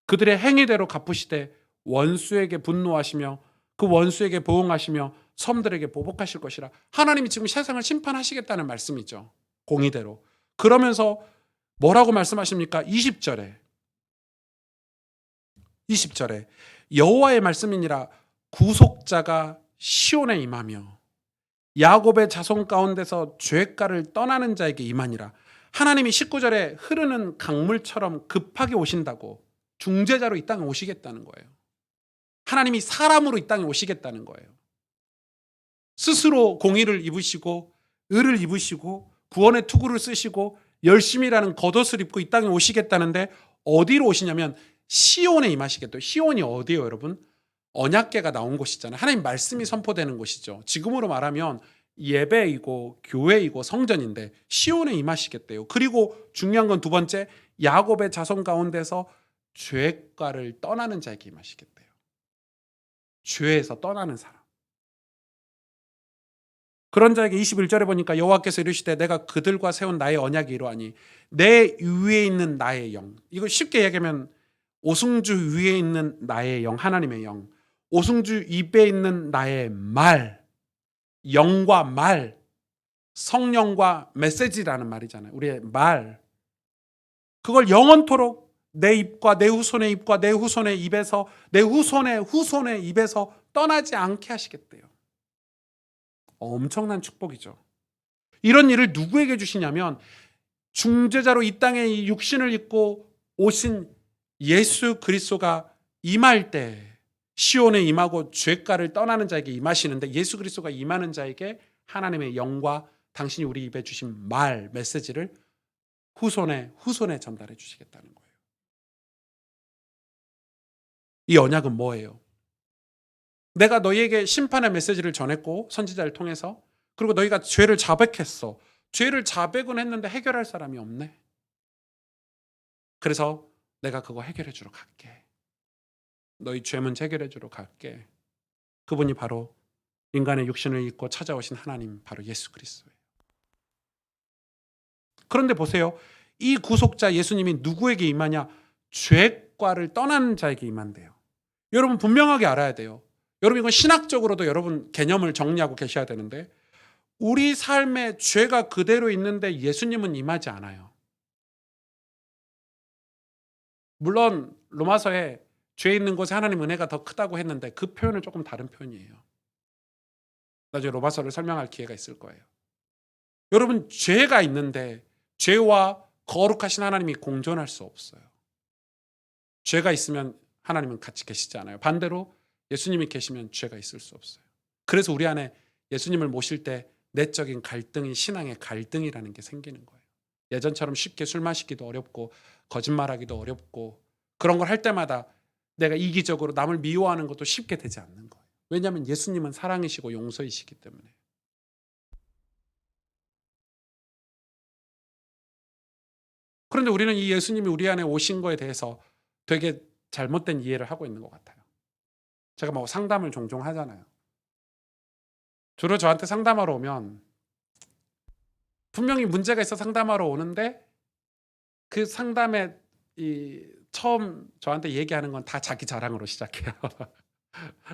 그들의 행위대로 갚으시되 원수에게 분노하시며 그 원수에게 보응하시며 섬들에게 보복하실 것이라. 하나님이 지금 세상을 심판하시겠다는 말씀이죠. 공의대로. 그러면서 뭐라고 말씀하십니까? 20절에 여호와의 말씀이니라. 구속자가 시온에 임하며 야곱의 자손 가운데서 죄가를 떠나는 자에게 임하니라. 하나님이 19절에 흐르는 강물처럼 급하게 오신다고 중재자로 이 땅에 오시겠다는 거예요. 하나님이 사람으로 이 땅에 오시겠다는 거예요. 스스로 공의를 입으시고 의를 입으시고 구원의 투구를 쓰시고 열심이라는 겉옷을 입고 이 땅에 오시겠다는데 어디로 오시냐면 시온에 임하시겠대요. 시온이 어디예요, 여러분? 언약궤가 나온 곳이잖아요. 하나님 말씀이 선포되는 곳이죠. 지금으로 말하면 예배이고 교회이고 성전인데 시온에 임하시겠대요. 그리고 중요한 건 두 번째, 야곱의 자손 가운데서 죄가를 떠나는 자에게 임하시겠대요. 죄에서 떠나는 사람. 그런 자에게 21절에 보니까 여호와께서 이르시되 내가 그들과 세운 나의 언약이 이러하니 내 위에 있는 나의 영. 이거 쉽게 얘기하면 오승주 위에 있는 나의 영, 하나님의 영. 오승주 입에 있는 나의 말, 영과 말, 성령과 메시지라는 말이잖아요. 우리의 말. 그걸 영원토록 내 입과 내 후손의 입과 내 후손의 입에서 내 후손의 입에서 떠나지 않게 하시겠대요. 엄청난 축복이죠. 이런 일을 누구에게 주시냐면 중재자로 이 땅에 이 육신을 입고 오신 예수 그리스도가 임할 때 시온에 임하고 죄가를 떠나는 자에게 임하시는데 예수 그리스도가 임하는 자에게 하나님의 영과 당신이 우리 입에 주신 말, 메시지를 후손에 전달해 주시겠다는 거예요. 이 언약은 뭐예요? 내가 너희에게 심판의 메시지를 전했고 선지자를 통해서 그리고 너희가 죄를 자백했어. 죄를 자백은 했는데 해결할 사람이 없네. 그래서 내가 그거 해결해 주러 갈게. 너희 죄 문제 해결해 주러 갈게. 그분이 바로 인간의 육신을 입고 찾아오신 하나님, 바로 예수 그리스도예요. 그런데 보세요. 이 구속자 예수님이 누구에게 임하냐? 죄과를 떠나는 자에게 임한대요. 여러분 분명하게 알아야 돼요. 여러분 이건 신학적으로도 여러분 개념을 정리하고 계셔야 되는데 우리 삶에 죄가 그대로 있는데 예수님은 임하지 않아요. 물론 로마서에 죄 있는 곳에 하나님 은혜가 더 크다고 했는데 그 표현은 조금 다른 표현이에요. 나중에 로마서를 설명할 기회가 있을 거예요. 여러분 죄가 있는데 죄와 거룩하신 하나님이 공존할 수 없어요. 죄가 있으면 하나님은 같이 계시지 않아요. 반대로 예수님이 계시면 죄가 있을 수 없어요. 그래서 우리 안에 예수님을 모실 때 내적인 갈등이 신앙의 갈등이라는 게 생기는 거예요. 예전처럼 쉽게 술 마시기도 어렵고 거짓말하기도 어렵고 그런 걸 할 때마다 내가 이기적으로 남을 미워하는 것도 쉽게 되지 않는 거예요. 왜냐하면 예수님은 사랑이시고 용서이시기 때문에. 그런데 우리는 이 예수님이 우리 안에 오신 거에 대해서 되게 잘못된 이해를 하고 있는 것 같아요. 제가 뭐 상담을 종종 하잖아요. 주로 저한테 상담하러 오면 분명히 문제가 있어 상담하러 오는데 그 상담에 처음 저한테 얘기하는 건 다 자기 자랑으로 시작해요.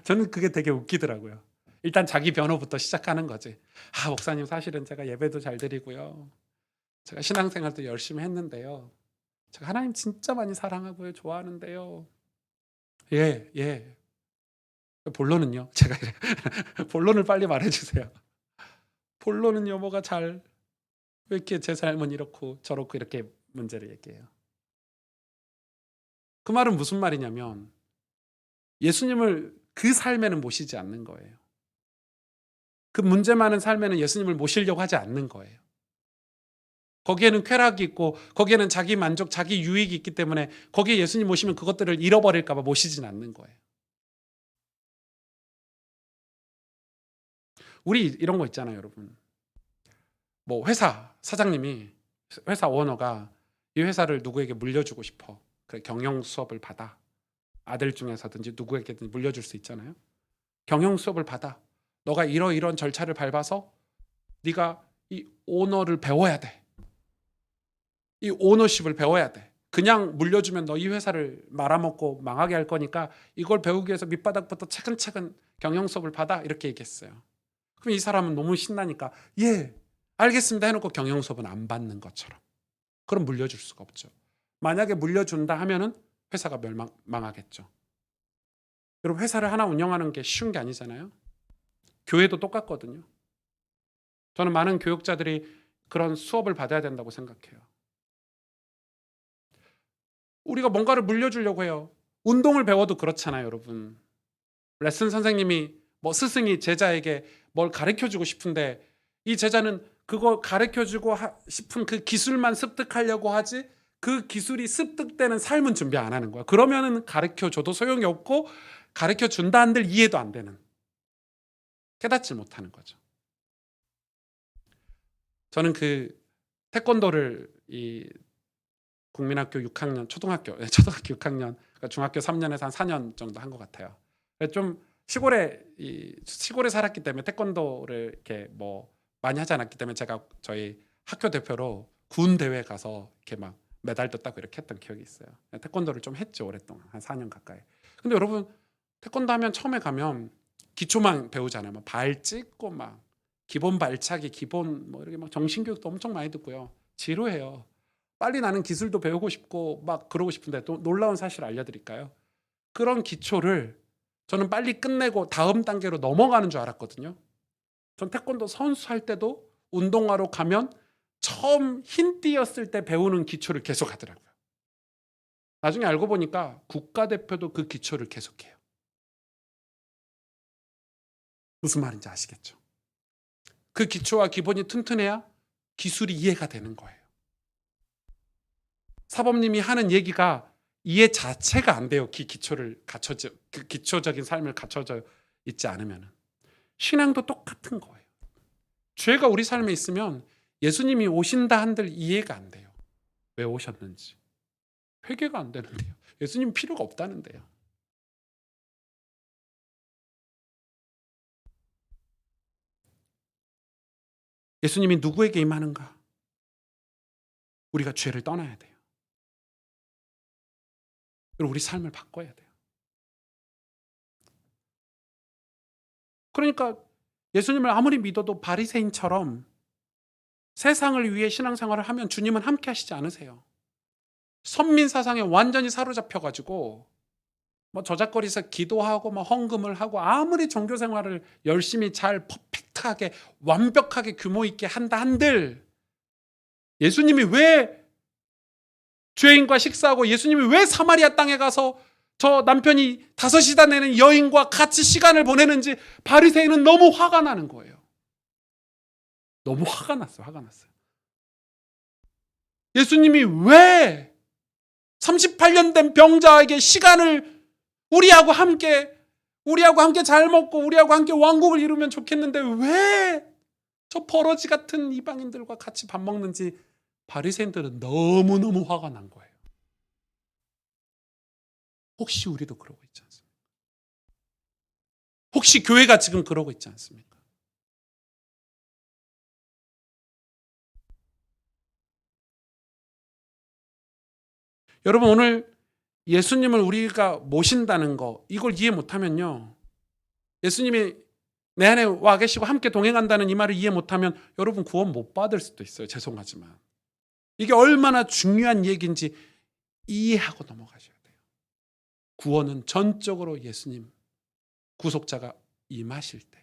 저는 그게 되게 웃기더라고요. 일단 자기 변호부터 시작하는 거지. 아, 목사님 사실은 제가 예배도 잘 드리고요. 제가 신앙생활도 열심히 했는데요. 제가 하나님 진짜 많이 사랑하고요. 좋아하는데요. 예, 예. 본론은요? 제가 본론을 빨리 말해주세요. 본론은요, 왜 이렇게 제 삶은 이렇고 저렇고 이렇게 문제를 얘기해요. 그 말은 무슨 말이냐면 예수님을 그 삶에는 모시지 않는 거예요. 그 문제 많은 삶에는 예수님을 모시려고 하지 않는 거예요. 거기에는 쾌락이 있고 거기에는 자기 만족, 자기 유익이 있기 때문에 거기에 예수님 모시면 그것들을 잃어버릴까 봐 모시진 않는 거예요. 우리 이런 거 있잖아요, 여러분. 뭐 회사 사장님이 회사 오너가 이 회사를 누구에게 물려주고 싶어. 그래 경영 수업을 받아. 아들 중에서든지 누구에게든 물려줄 수 있잖아요. 경영 수업을 받아. 너가 이러이런 절차를 밟아서 네가 이 오너를 배워야 돼. 이 오너십을 배워야 돼. 그냥 물려주면 너 이 회사를 말아먹고 망하게 할 거니까 이걸 배우기 위해서 밑바닥부터 차근차근 경영 수업을 받아, 이렇게 얘기했어요. 그럼 이 사람은 너무 신나니까 예 알겠습니다 해놓고 경영 수업은 안 받는 것처럼. 그럼 물려줄 수가 없죠. 만약에 물려준다 하면은 회사가 망하겠죠. 여러분, 회사를 하나 운영하는 게 쉬운 게 아니잖아요. 교회도 똑같거든요. 저는 많은 교육자들이 그런 수업을 받아야 된다고 생각해요. 우리가 뭔가를 물려주려고 해요. 운동을 배워도 그렇잖아요, 여러분. 레슨 선생님이 스승이 제자에게 뭘 가르쳐주고 싶은데 이 제자는 그거 가르쳐주고 싶은 그 기술만 습득하려고 하지 그 기술이 습득되는 삶은 준비 안 하는 거야. 그러면은 가르쳐줘도 소용이 없고 가르쳐준다 한들 이해도 안 되는, 깨닫지 못하는 거죠. 저는 그 태권도를 이 국민학교 6학년, 초등학교 6학년, 그러니까 중학교 3년에서 한 4년 정도 한 것 같아요. 좀 시골에 살았기 때문에 태권도를 이렇게 많이 하지 않았기 때문에 제가 저희 학교 대표로 군 대회 가서 이렇게 막 메달도 따고 이렇게 했던 기억이 있어요. 태권도를 좀 했죠, 오랫동안. 한 4년 가까이. 근데 여러분, 태권도 하면 처음에 가면 기초만 배우잖아요. 발 찢고 막 기본 발차기, 기본 이렇게 막 정신교육도 엄청 많이 듣고요. 지루해요. 빨리 나는 기술도 배우고 싶고 막 그러고 싶은데, 또 놀라운 사실 알려드릴까요? 그런 기초를 저는 빨리 끝내고 다음 단계로 넘어가는 줄 알았거든요. 전 태권도 선수할 때도 운동하러 가면 처음 흰 띠였을 때 배우는 기초를 계속 하더라고요. 나중에 알고 보니까 국가대표도 그 기초를 계속해요. 무슨 말인지 아시겠죠? 그 기초와 기본이 튼튼해야 기술이 이해가 되는 거예요. 사범님이 하는 얘기가 이해 자체가 안 돼요. 그 기초적인 삶을 갖춰져 있지 않으면. 신앙도 똑같은 거예요. 죄가 우리 삶에 있으면 예수님이 오신다 한들 이해가 안 돼요. 왜 오셨는지. 회개가 안 되는데요. 예수님 필요가 없다는데요. 예수님이 누구에게 임하는가? 우리가 죄를 떠나야 돼요. 그리고 우리 삶을 바꿔야 돼요. 그러니까 예수님을 아무리 믿어도 바리새인처럼 세상을 위해 신앙생활을 하면 주님은 함께 하시지 않으세요. 선민사상에 완전히 사로잡혀가지고 저작거리에서 기도하고 헌금을 하고 아무리 종교생활을 열심히 잘 퍼펙트하게 완벽하게 규모 있게 한다 한들 예수님이 왜 죄인과 식사하고 예수님이 왜 사마리아 땅에 가서 저 남편이 5시다 내는 여인과 같이 시간을 보내는지 바리새인은 너무 화가 나는 거예요. 너무 화가 났어요. 예수님이 왜 38년 된 병자에게 시간을 우리하고 함께 잘 먹고 우리하고 함께 왕국을 이루면 좋겠는데 왜 저 버러지 같은 이방인들과 같이 밥 먹는지 바리새인들은 너무너무 화가 난 거예요. 혹시 우리도 그러고 있지 않습니까? 혹시 교회가 지금 그러고 있지 않습니까? 여러분, 오늘 예수님을 우리가 모신다는 거, 이걸 이해 못하면요, 예수님이 내 안에 와 계시고 함께 동행한다는 이 말을 이해 못하면 여러분 구원 못 받을 수도 있어요. 죄송하지만 이게 얼마나 중요한 얘기인지 이해하고 넘어가셔야 돼요. 구원은 전적으로 예수님 구속자가 임하실 때,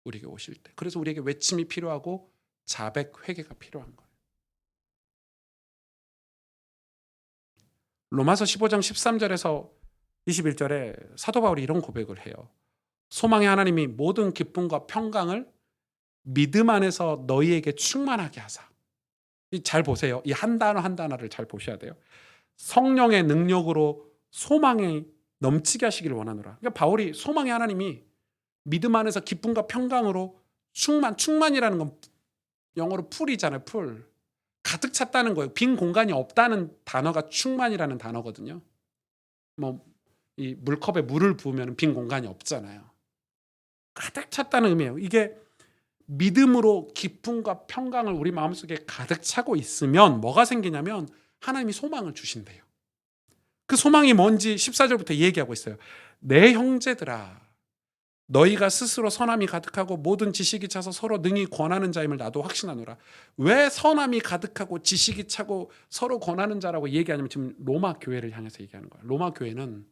우리에게 오실 때. 그래서 우리에게 외침이 필요하고 자백 회개가 필요한 거예요. 로마서 15장 13절에서 21절에 사도 바울이 이런 고백을 해요. 소망의 하나님이 모든 기쁨과 평강을 믿음 안에서 너희에게 충만하게 하사. 잘 보세요. 이 한 단어 한 단어를 잘 보셔야 돼요. 성령의 능력으로 소망이 넘치게 하시기를 원하노라. 그러니까 바울이 소망의 하나님이 믿음 안에서 기쁨과 평강으로 충만이라는 건 영어로 풀이잖아요. 풀. 가득 찼다는 거예요. 빈 공간이 없다는 단어가 충만이라는 단어거든요. 이 물컵에 물을 부으면 빈 공간이 없잖아요. 가득 찼다는 의미예요. 이게 믿음으로 기쁨과 평강을 우리 마음속에 가득 차고 있으면 뭐가 생기냐면 하나님이 소망을 주신대요. 그 소망이 뭔지 14절부터 얘기하고 있어요. 내 형제들아, 너희가 스스로 선함이 가득하고 모든 지식이 차서 서로 능히 권하는 자임을 나도 확신하노라. 왜 선함이 가득하고 지식이 차고 서로 권하는 자라고 얘기하냐면 지금 로마 교회를 향해서 얘기하는 거예요. 로마 교회는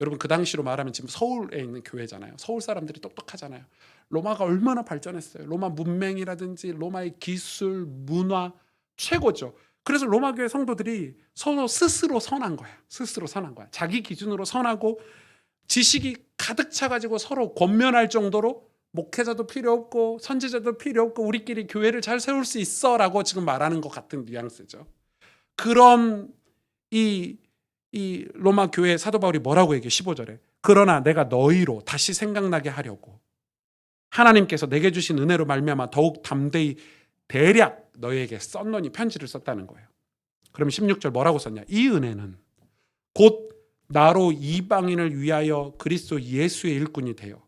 여러분 그 당시로 말하면 지금 서울에 있는 교회잖아요. 서울 사람들이 똑똑하잖아요. 로마가 얼마나 발전했어요. 로마 문맹이라든지 로마의 기술, 문화 최고죠. 그래서 로마 교회 성도들이 서로 스스로 선한 거야. 스스로 선한 거야. 자기 기준으로 선하고 지식이 가득 차가지고 서로 권면할 정도로 목회자도 필요 없고 선지자도 필요 없고 우리끼리 교회를 잘 세울 수 있어라고 지금 말하는 것 같은 뉘앙스죠. 그런 이 로마 교회 사도 바울이 뭐라고 얘기해? 15절에 그러나 내가 너희로 다시 생각나게 하려고 하나님께서 내게 주신 은혜로 말미암아 더욱 담대히 대략 너희에게 썼노니 편지를 썼다는 거예요. 그럼 16절 뭐라고 썼냐? 이 은혜는 곧 나로 이방인을 위하여 그리스도 예수의 일꾼이 되어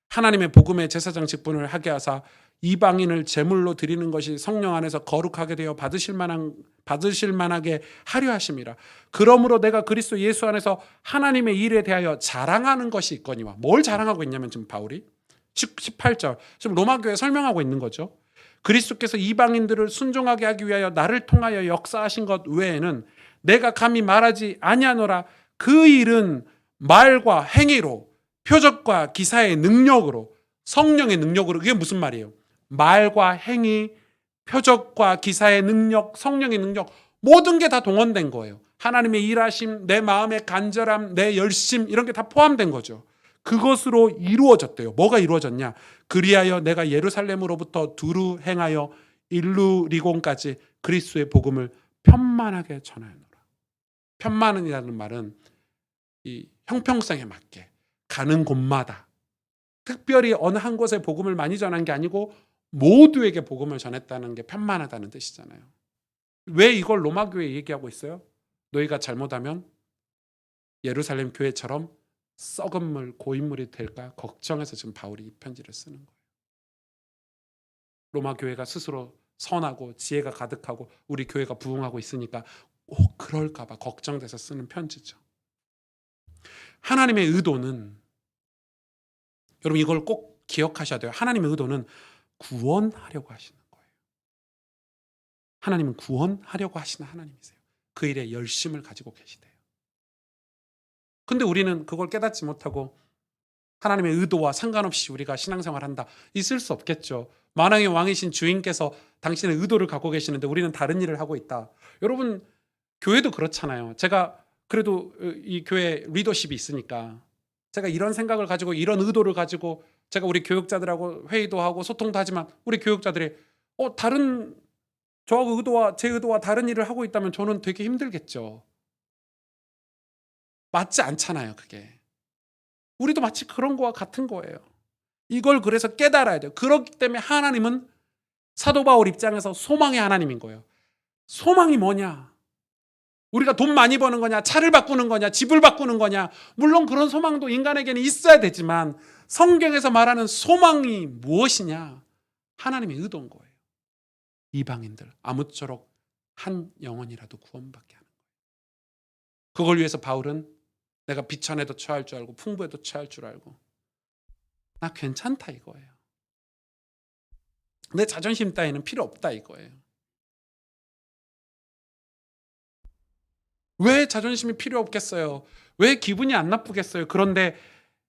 하나님의 복음의 제사장 직분을 하게 하사 이방인을 제물로 드리는 것이 성령 안에서 거룩하게 되어 받으실 만하게 하려 하심이라. 그러므로 내가 그리스도 예수 안에서 하나님의 일에 대하여 자랑하는 것이 있거니와. 뭘 자랑하고 있냐면 지금 바울이 18절 지금 로마 교회에 설명하고 있는 거죠. 그리스도께서 이방인들을 순종하게 하기 위하여 나를 통하여 역사하신 것 외에는 내가 감히 말하지 아니하노라. 그 일은 말과 행위로 표적과 기사의 능력으로 성령의 능력으로. 이게 무슨 말이에요? 말과 행위, 표적과 기사의 능력, 성령의 능력 모든 게 다 동원된 거예요. 하나님의 일하심, 내 마음의 간절함, 내 열심 이런 게 다 포함된 거죠. 그것으로 이루어졌대요. 뭐가 이루어졌냐? 그리하여 내가 예루살렘으로부터 두루 행하여 일루리곤까지 그리스도의 복음을 편만하게 전하노라. 편만이라는 말은 이 형평성에 맞게 가는 곳마다 특별히 어느 한 곳에 복음을 많이 전한 게 아니고 모두에게 복음을 전했다는 게 편만하다는 뜻이잖아요. 왜 이걸 로마 교회에 얘기하고 있어요? 너희가 잘못하면 예루살렘 교회처럼 썩은 물, 고인물이 될까 걱정해서 지금 바울이 이 편지를 쓰는 거예요. 로마 교회가 스스로 선하고 지혜가 가득하고 우리 교회가 부흥하고 있으니까 그럴까 봐 걱정돼서 쓰는 편지죠. 하나님의 의도는 여러분 이걸 꼭 기억하셔야 돼요. 하나님의 의도는 구원하려고 하시는 거예요. 하나님은 구원하려고 하시는 하나님이세요. 그 일에 열심을 가지고 계시대요. 근데 우리는 그걸 깨닫지 못하고 하나님의 의도와 상관없이 우리가 신앙생활한다. 있을 수 없겠죠. 만왕의 왕이신 주인께서 당신의 의도를 갖고 계시는데 우리는 다른 일을 하고 있다. 여러분 교회도 그렇잖아요. 제가 그래도 이 교회 리더십이 있으니까 제가 이런 생각을 가지고 이런 의도를 가지고 제가 우리 교육자들하고 회의도 하고 소통도 하지만 우리 교육자들이 다른 저하고 의도와 제 의도와 다른 일을 하고 있다면 저는 되게 힘들겠죠. 맞지 않잖아요, 그게. 우리도 마치 그런 거와 같은 거예요. 이걸 그래서 깨달아야 돼요. 그렇기 때문에 하나님은 사도 바울 입장에서 소망의 하나님인 거예요. 소망이 뭐냐? 우리가 돈 많이 버는 거냐? 차를 바꾸는 거냐? 집을 바꾸는 거냐? 물론 그런 소망도 인간에게는 있어야 되지만 성경에서 말하는 소망이 무엇이냐? 하나님의 의도인 거예요. 이방인들 아무쪼록 한 영혼이라도 구원받게 하는 거예요. 그걸 위해서 바울은 내가 비천에도 처할 줄 알고 풍부에도 처할 줄 알고 나 괜찮다 이거예요. 내 자존심 따위는 필요 없다 이거예요. 왜 자존심이 필요 없겠어요? 왜 기분이 안 나쁘겠어요? 그런데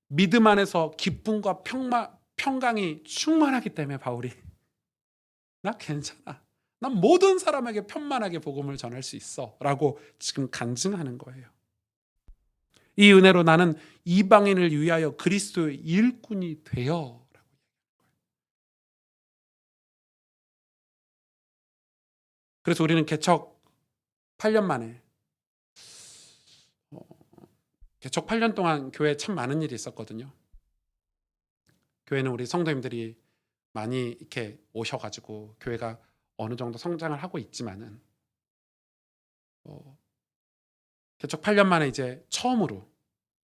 믿음 안에서 기쁨과 평강이 충만하기 때문에 바울이 나 괜찮아. 난 모든 사람에게 편만하게 복음을 전할 수 있어 라고 지금 간증하는 거예요. 이 은혜로 나는 이방인을 위하여 그리스도의 일꾼이 되어. 그래서 우리는 개척 8년 만에 개척 8년 동안 교회에 참 많은 일이 있었거든요. 교회는 우리 성도님들이 많이 이렇게 오셔가지고 교회가 어느 정도 성장을 하고 있지만은 개척 8년 만에 이제 처음으로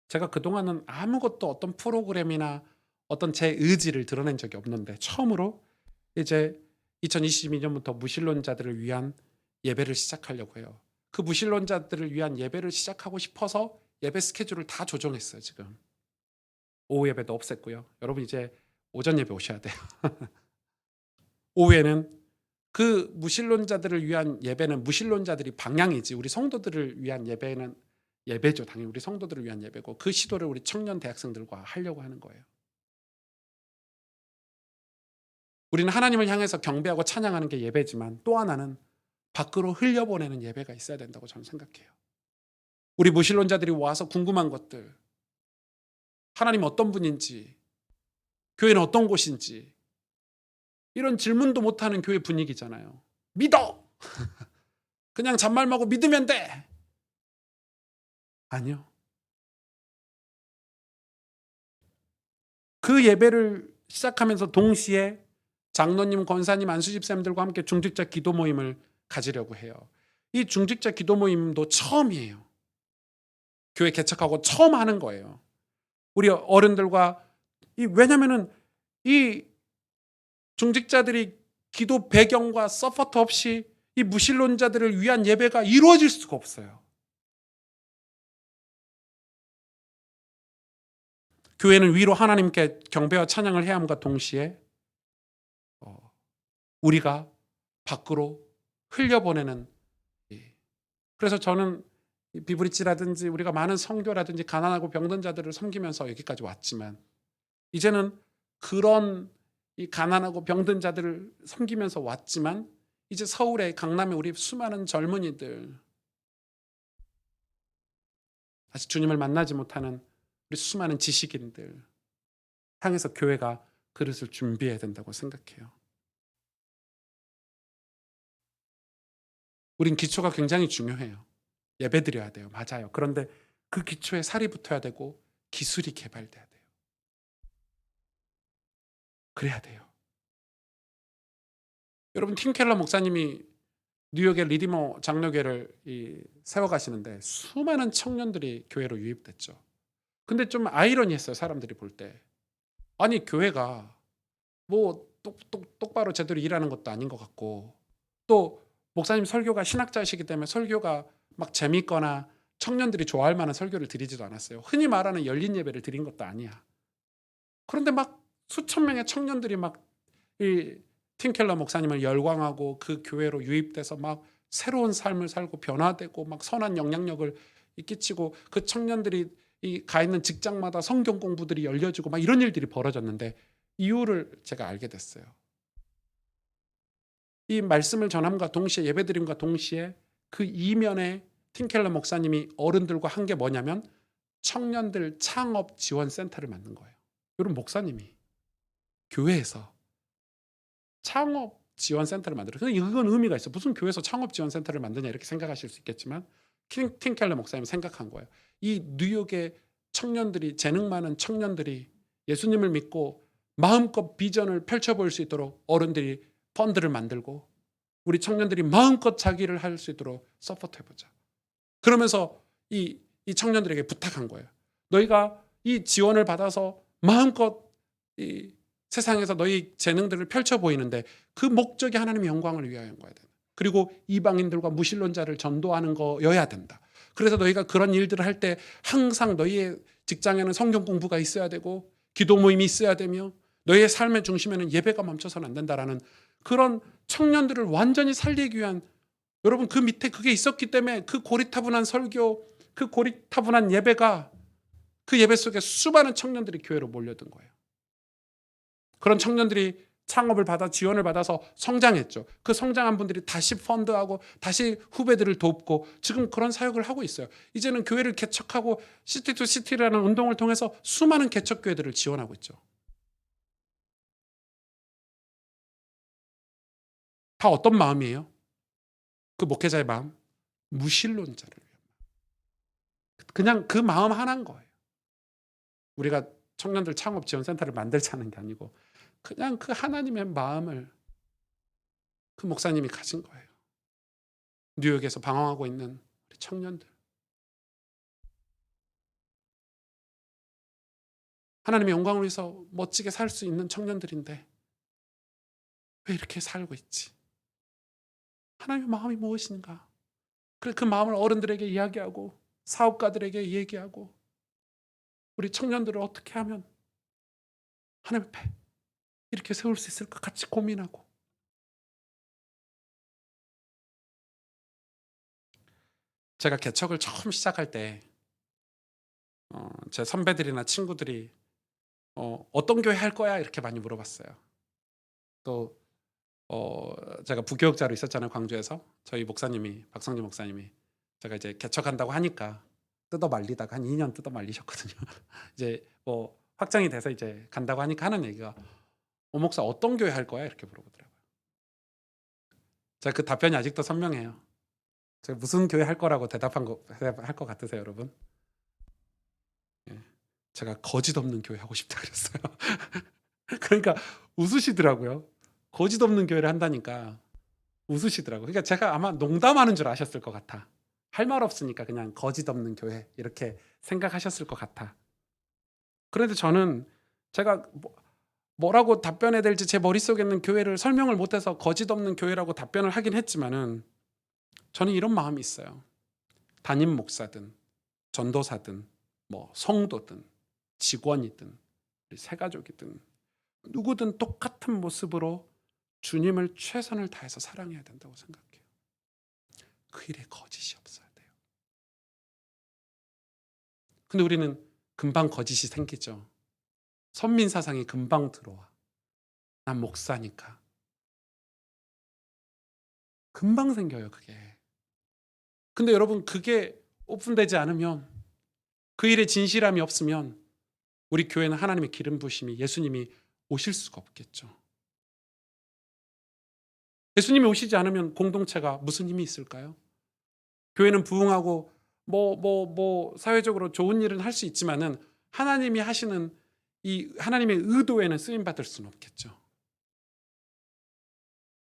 제가 그동안은 아무것도 어떤 프로그램이나 어떤 제 의지를 드러낸 적이 없는데 처음으로 이제 2022년부터 무신론자들을 위한 예배를 시작하려고 해요. 그 무신론자들을 위한 예배를 시작하고 싶어서 예배 스케줄을 다 조정했어요. 지금 오후 예배도 없앴고요. 여러분 이제 오전 예배 오셔야 돼요. 오후에는 그 무신론자들을 위한 예배는 무신론자들이 방향이지, 우리 성도들을 위한 예배는 예배죠. 당연히 우리 성도들을 위한 예배고, 그 시도를 우리 청년 대학생들과 하려고 하는 거예요. 우리는 하나님을 향해서 경배하고 찬양하는 게 예배지만, 또 하나는 밖으로 흘려보내는 예배가 있어야 된다고 저는 생각해요. 우리 무신론자들이 와서 궁금한 것들, 하나님 어떤 분인지, 교회는 어떤 곳인지, 이런 질문도 못하는 교회 분위기잖아요. 믿어! 그냥 잔말하고 믿으면 돼! 아니요. 그 예배를 시작하면서 동시에 장로님, 권사님, 안수집사님들과 함께 중직자 기도 모임을 가지려고 해요. 이 중직자 기도 모임도 처음이에요. 교회 개척하고 처음 하는 거예요. 우리 어른들과, 왜냐면은 이 중직자들이 기도 배경과 서포트 없이 이 무신론자들을 위한 예배가 이루어질 수가 없어요. 교회는 위로 하나님께 경배와 찬양을 해야 함과 동시에 우리가 밖으로 흘려보내는, 그래서 저는 비브리지라든지 우리가 많은 선교라든지 가난하고 병든 자들을 섬기면서 여기까지 왔지만, 이제는 그런 이 가난하고 병든 자들을 섬기면서 왔지만, 이제 서울에, 강남에 우리 수많은 젊은이들, 아직 주님을 만나지 못하는 우리 수많은 지식인들 향해서 교회가 그릇을 준비해야 된다고 생각해요. 우린 기초가 굉장히 중요해요. 예배드려야 돼요. 맞아요. 그런데 그 기초에 살이 붙어야 되고 기술이 개발돼야 돼요. 그래야 돼요. 여러분, 팀켈러 목사님이 뉴욕의 리디머 장로교회를 세워가시는데 수많은 청년들이 교회로 유입됐죠. 근데 좀 아이러니했어요. 사람들이 볼 때. 아니, 교회가 뭐 똑바로 제대로 일하는 것도 아닌 것 같고, 또 목사님 설교가 신학자이시기 때문에 설교가 막 재밌거나 청년들이 좋아할 만한 설교를 드리지도 않았어요. 흔히 말하는 열린 예배를 드린 것도 아니야. 그런데 막 수천 명의 청년들이 막 이 팀켈러 목사님을 열광하고 그 교회로 유입돼서 막 새로운 삶을 살고 변화되고 막 선한 영향력을 끼치고, 그 청년들이 가 있는 직장마다 성경 공부들이 열려지고 막 이런 일들이 벌어졌는데, 이유를 제가 알게 됐어요. 이 말씀을 전함과 동시에, 예배드림과 동시에 그 이면에 팀켈러 목사님이 어른들과 한 게 뭐냐면 청년들 창업 지원 센터를 만든 거예요. 여러분, 목사님이 교회에서 창업 지원 센터를 만들어요. 근데 이건 의미가 있어요. 무슨 교회에서 창업 지원 센터를 만드냐 이렇게 생각하실 수 있겠지만, 팀켈러 목사님이 생각한 거예요. 이 뉴욕의 청년들이, 재능 많은 청년들이 예수님을 믿고 마음껏 비전을 펼쳐볼 수 있도록 어른들이 펀드를 만들고, 우리 청년들이 마음껏 자기를 할 수 있도록 서포트해보자. 그러면서 이 청년들에게 부탁한 거예요. 너희가 이 지원을 받아서 마음껏 이 세상에서 너희 재능들을 펼쳐 보이는데, 그 목적이 하나님의 영광을 위하여인 거야 된다. 그리고 이방인들과 무신론자를 전도하는 거여야 된다. 그래서 너희가 그런 일들을 할 때 항상 너희의 직장에는 성경 공부가 있어야 되고 기도 모임이 있어야 되며, 너희의 삶의 중심에는 예배가 멈춰서는 안 된다라는 그런 청년들을 완전히 살리기 위한, 여러분 그 밑에 그게 있었기 때문에 그 고리타분한 설교, 그 고리타분한 예배가, 그 예배 속에 수많은 청년들이 교회로 몰려든 거예요. 그런 청년들이 창업을 받아 지원을 받아서 성장했죠. 그 성장한 분들이 다시 펀드하고 다시 후배들을 돕고 지금 그런 사역을 하고 있어요. 이제는 교회를 개척하고 시티 투 시티라는 운동을 통해서 수많은 개척 교회들을 지원하고 있죠. 다 어떤 마음이에요? 그 목회자의 마음? 무신론자를 위한 마음. 그냥 그 마음 하나인 거예요. 우리가 청년들 창업 지원 센터를 만들자는 게 아니고 그냥 그 하나님의 마음을 그 목사님이 가진 거예요. 뉴욕에서 방황하고 있는 우리 청년들, 하나님의 영광을 위해서 멋지게 살 수 있는 청년들인데 왜 이렇게 살고 있지? 하나님의 마음이 무엇인가? 그래, 그 마음을 어른들에게 이야기하고 사업가들에게 얘기하고 우리 청년들을 어떻게 하면 하나님 앞에 이렇게 세울 수 있을까 같이 고민하고. 제가 개척을 처음 시작할 때 제 선배들이나 친구들이 "어떤 교회 할 거야?" 이렇게 많이 물어봤어요. 또 제가 부교육자로 있었잖아요, 광주에서. 저희 목사님이, 박성진 목사님이 제가 이제 개척한다고 하니까 뜯어 말리다가 한 2년 뜯어 말리셨거든요. 이제 뭐 확정이 돼서 이제 간다고 하니까 하는 얘기가 "오 목사 어떤 교회 할 거야?" 이렇게 물어보더라고요. 제가 그 답변이 아직도 선명해요. 제가 무슨 교회 할 거라고 대답할 것 같으세요, 여러분? 예. 제가 "거짓 없는 교회 하고 싶다." 그랬어요. 그러니까 웃으시더라고요. 거짓 없는 교회를 한다니까 웃으시더라고요. 그러니까 제가 아마 농담하는 줄 아셨을 것 같아. 할 말 없으니까 그냥 거짓 없는 교회 이렇게 생각하셨을 것 같아. 그런데 저는 제가 뭐라고 답변해야 될지 제 머릿속에 있는 교회를 설명을 못해서 거짓 없는 교회라고 답변을 하긴 했지만은 저는 이런 마음이 있어요. 담임 목사든 전도사든 뭐 성도든 직원이든 우리 새가족이든 누구든 똑같은 모습으로 주님을 최선을 다해서 사랑해야 된다고 생각해요. 그 일에 거짓이 없어야 돼요. 근데 우리는 금방 거짓이 생기죠. 선민 사상이 금방 들어와. 난 목사니까. 금방 생겨요, 그게. 근데 여러분 그게 오픈되지 않으면 그 일에 진실함이 없으면 우리 교회는 하나님의 기름 부으심이 예수님이 오실 수가 없겠죠. 예수님이 오시지 않으면 공동체가 무슨 힘이 있을까요? 교회는 부흥하고 사회적으로 좋은 일은 할 수 있지만은 하나님이 하시는 이 하나님의 의도에는 쓰임 받을 수는 없겠죠.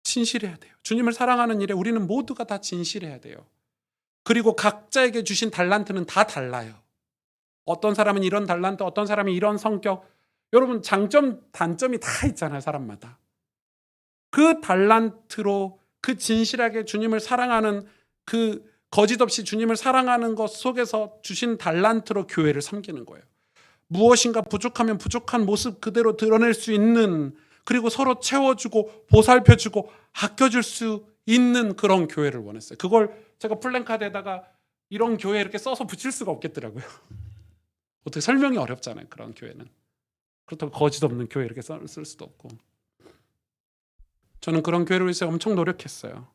진실해야 돼요. 주님을 사랑하는 일에 우리는 모두가 다 진실해야 돼요. 그리고 각자에게 주신 달란트는 다 달라요. 어떤 사람은 이런 달란트, 어떤 사람이 이런 성격. 여러분 장점, 단점이 다 있잖아요, 사람마다. 그 달란트로 그 진실하게 주님을 사랑하는 그 거짓 없이 주님을 사랑하는 것 속에서 주신 달란트로 교회를 섬기는 거예요. 무엇인가 부족하면 부족한 모습 그대로 드러낼 수 있는, 그리고 서로 채워주고 보살펴주고 아껴줄 수 있는 그런 교회를 원했어요. 그걸 제가 플랜카드에다가 이런 교회 이렇게 써서 붙일 수가 없겠더라고요. 어떻게 설명이 어렵잖아요, 그런 교회는. 그렇다고 거짓 없는 교회 이렇게 쓸 수도 없고. 저는 그런 교회를 위해서 엄청 노력했어요.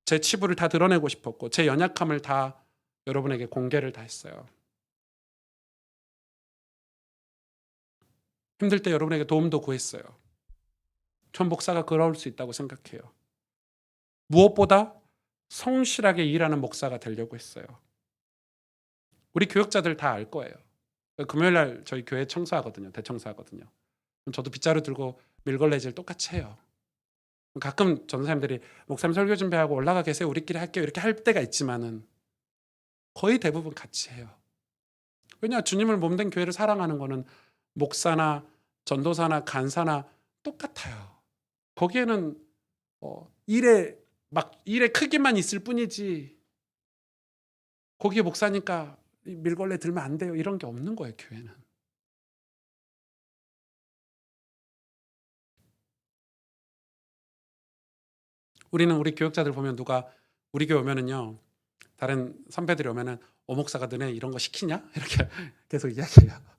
제 치부를 다 드러내고 싶었고 제 연약함을 다 여러분에게 공개를 다 했어요. 힘들 때 여러분에게 도움도 구했어요. 전 목사가 그럴 수 있다고 생각해요. 무엇보다 성실하게 일하는 목사가 되려고 했어요. 우리 교역자들 다 알 거예요. 금요일 날 저희 교회 청소하거든요. 대청소하거든요. 저도 빗자루 들고 밀걸레질 똑같이 해요. 가끔 전도사님들이 목사님 설교 준비하고 올라가 계세요. 우리끼리 할게요. 이렇게 할 때가 있지만은 거의 대부분 같이 해요. 왜냐, 주님을 몸된 교회를 사랑하는 거는 목사나 전도사나 간사나 똑같아요. 거기에는 일의 크기만 있을 뿐이지 거기에 목사니까 밀걸레 들면 안 돼요 이런 게 없는 거예요, 교회는. 우리는 우리 교역자들 보면 누가 우리 교회 오면은요, 다른 선배들이 오면은 목사가 너네 이런 거 시키냐? 이렇게 계속 이야기해요.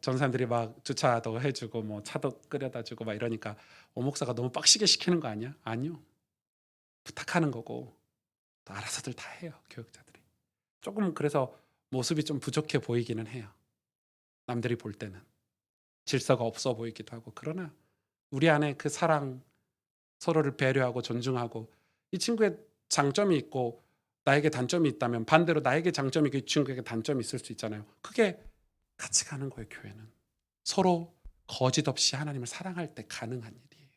전사님들이 막 주차도 해주고 뭐 차도 끓여다 주고 막 이러니까 목사가 너무 빡시게 시키는 거 아니야? 아니요. 부탁하는 거고 또 알아서들 다 해요, 교육자들이. 조금 그래서 모습이 좀 부족해 보이기는 해요. 남들이 볼 때는 질서가 없어 보이기도 하고. 그러나 우리 안에 그 사랑, 서로를 배려하고 존중하고, 이 친구의 장점이 있고 나에게 단점이 있다면 반대로 나에게 장점이 있고 이 친구에게 단점이 있을 수 있잖아요. 그게 같이 가는 거예요, 교회는. 서로 거짓 없이 하나님을 사랑할 때 가능한 일이에요.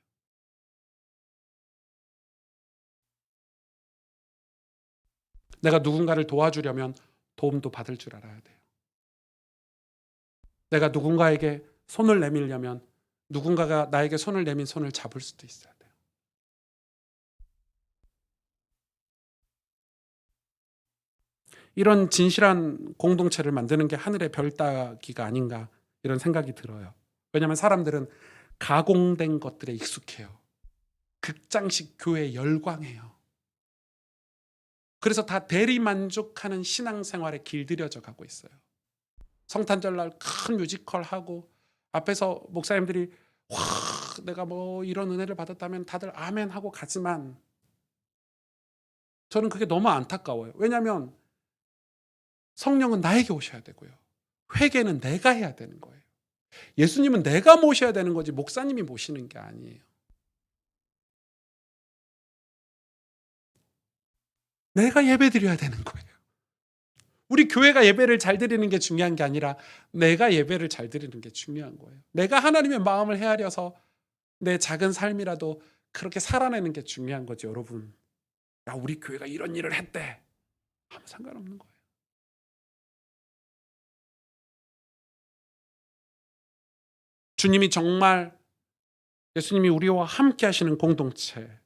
내가 누군가를 도와주려면 도움도 받을 줄 알아야 돼요. 내가 누군가에게 손을 내밀려면 누군가가 나에게 손을 내민 손을 잡을 수도 있어야 돼요. 이런 진실한 공동체를 만드는 게 하늘의 별 따기가 아닌가 이런 생각이 들어요. 왜냐하면 사람들은 가공된 것들에 익숙해요. 극장식 교회에 열광해요. 그래서 다 대리만족하는 신앙생활에 길들여져 가고 있어요. 성탄절날 큰 뮤지컬 하고 앞에서 목사님들이 와 내가 뭐 이런 은혜를 받았다면 다들 아멘 하고 가지만 저는 그게 너무 안타까워요. 왜냐하면 성령은 나에게 오셔야 되고요. 회개는 내가 해야 되는 거예요. 예수님은 내가 모셔야 되는 거지 목사님이 모시는 게 아니에요. 내가 예배 드려야 되는 거예요. 우리 교회가 예배를 잘 드리는 게 중요한 게 아니라 내가 예배를 잘 드리는 게 중요한 거예요. 내가 하나님의 마음을 헤아려서 내 작은 삶이라도 그렇게 살아내는 게 중요한 거죠, 여러분. 야, 우리 교회가 이런 일을 했대. 아무 상관없는 거예요. 주님이 정말 예수님이 우리와 함께 하시는 공동체,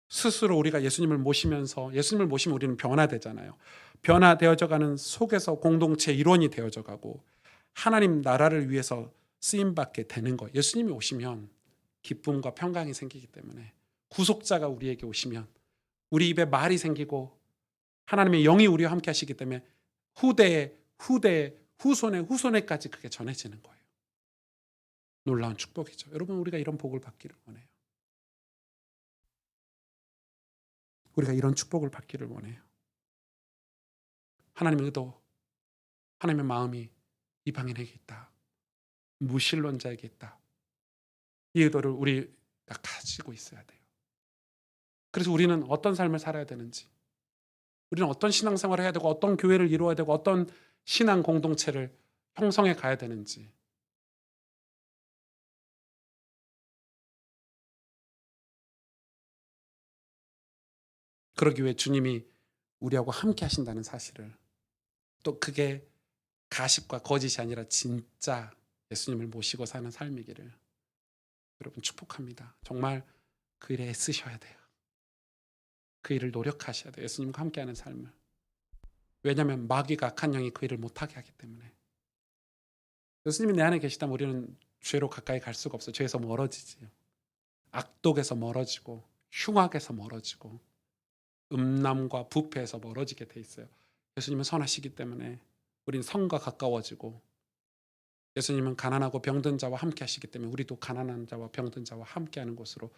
스스로 우리가 예수님을 모시면서 예수님을 모시면 우리는 변화되잖아요. 변화되어져 가는 속에서 공동체 일원이 되어져 가고 하나님 나라를 위해서 쓰임받게 되는 거예요. 예수님이 오시면 기쁨과 평강이 생기기 때문에 구속자가 우리에게 오시면 우리 입에 말이 생기고 하나님의 영이 우리와 함께 하시기 때문에 후대에 후손의 후손에까지 그게 전해지는 거예요. 놀라운 축복이죠. 여러분 우리가 이런 복을 받기를 원해요. 우리가 이런 축복을 받기를 원해요. 하나님의 의도, 하나님의 마음이 이방인에게 있다. 무신론자에게 있다. 이 의도를 우리가 가지고 있어야 돼요. 그래서 우리는 어떤 삶을 살아야 되는지, 우리는 어떤 신앙생활을 해야 되고 어떤 교회를 이루어야 되고 어떤 신앙 공동체를 형성해 가야 되는지 그러기 위해 주님이 우리하고 함께 하신다는 사실을 또 그게 가십과 거짓이 아니라 진짜 예수님을 모시고 사는 삶이기를 여러분 축복합니다. 정말 그 일에 애쓰셔야 돼요. 그 일을 노력하셔야 돼요. 예수님과 함께하는 삶을. 왜냐하면 마귀가 악한 영이 그 일을 못하게 하기 때문에. 예수님이 내 안에 계시다면 우리는 죄로 가까이 갈 수가 없어요. 죄에서 멀어지지요. 악독에서 멀어지고 흉악에서 멀어지고 음란과 부패에서 멀어지게 돼 있어요. 예수님은 선하시기 때문에 우린 성과 가까워지고 예수님은 가난하고 병든 자와 함께 하시기 때문에 우리도 가난한 자와 병든 자와 함께하는 곳으로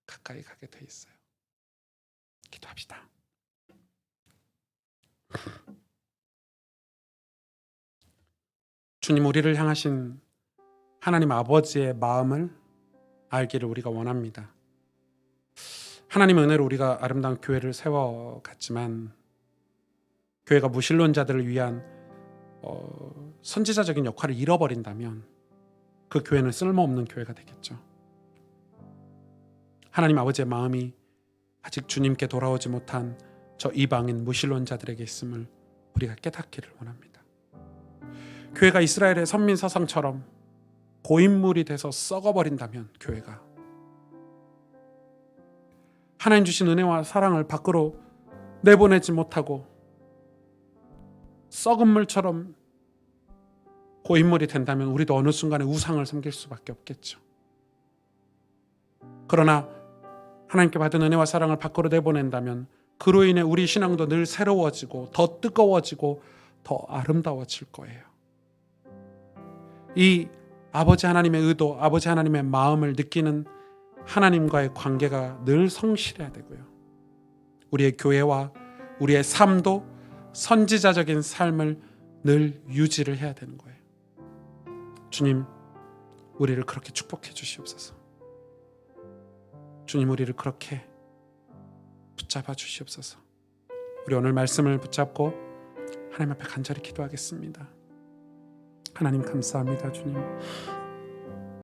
가까이 가게 돼 있어요. 기도합시다. 주님 우리를 향하신 하나님 아버지의 마음을 알기를 우리가 원합니다. 하나님의 은혜로 우리가 아름다운 교회를 세워갔지만 교회가 무신론자들을 위한 선지자적인 역할을 잃어버린다면 그 교회는 쓸모없는 교회가 되겠죠. 하나님 아버지의 마음이 아직 주님께 돌아오지 못한 저 이방인 무신론자들에게 있음을 우리가 깨닫기를 원합니다. 교회가 이스라엘의 선민 서성처럼 고인물이 돼서 썩어버린다면 교회가 하나님 주신 은혜와 사랑을 밖으로 내보내지 못하고 썩은 물처럼 고인물이 된다면 우리도 어느 순간에 우상을 섬길 수밖에 없겠죠. 그러나 하나님께 받은 은혜와 사랑을 밖으로 내보낸다면 그로 인해 우리 신앙도 늘 새로워지고 더 뜨거워지고 더 아름다워질 거예요. 이 아버지 하나님의 의도, 아버지 하나님의 마음을 느끼는 하나님과의 관계가 늘 성실해야 되고요. 우리의 교회와 우리의 삶도 선지자적인 삶을 늘 유지를 해야 되는 거예요. 주님, 우리를 그렇게 축복해 주시옵소서. 주님, 우리를 그렇게 붙잡아 주시옵소서. 우리 오늘 말씀을 붙잡고 하나님 앞에 간절히 기도하겠습니다. 하나님 감사합니다. 주님.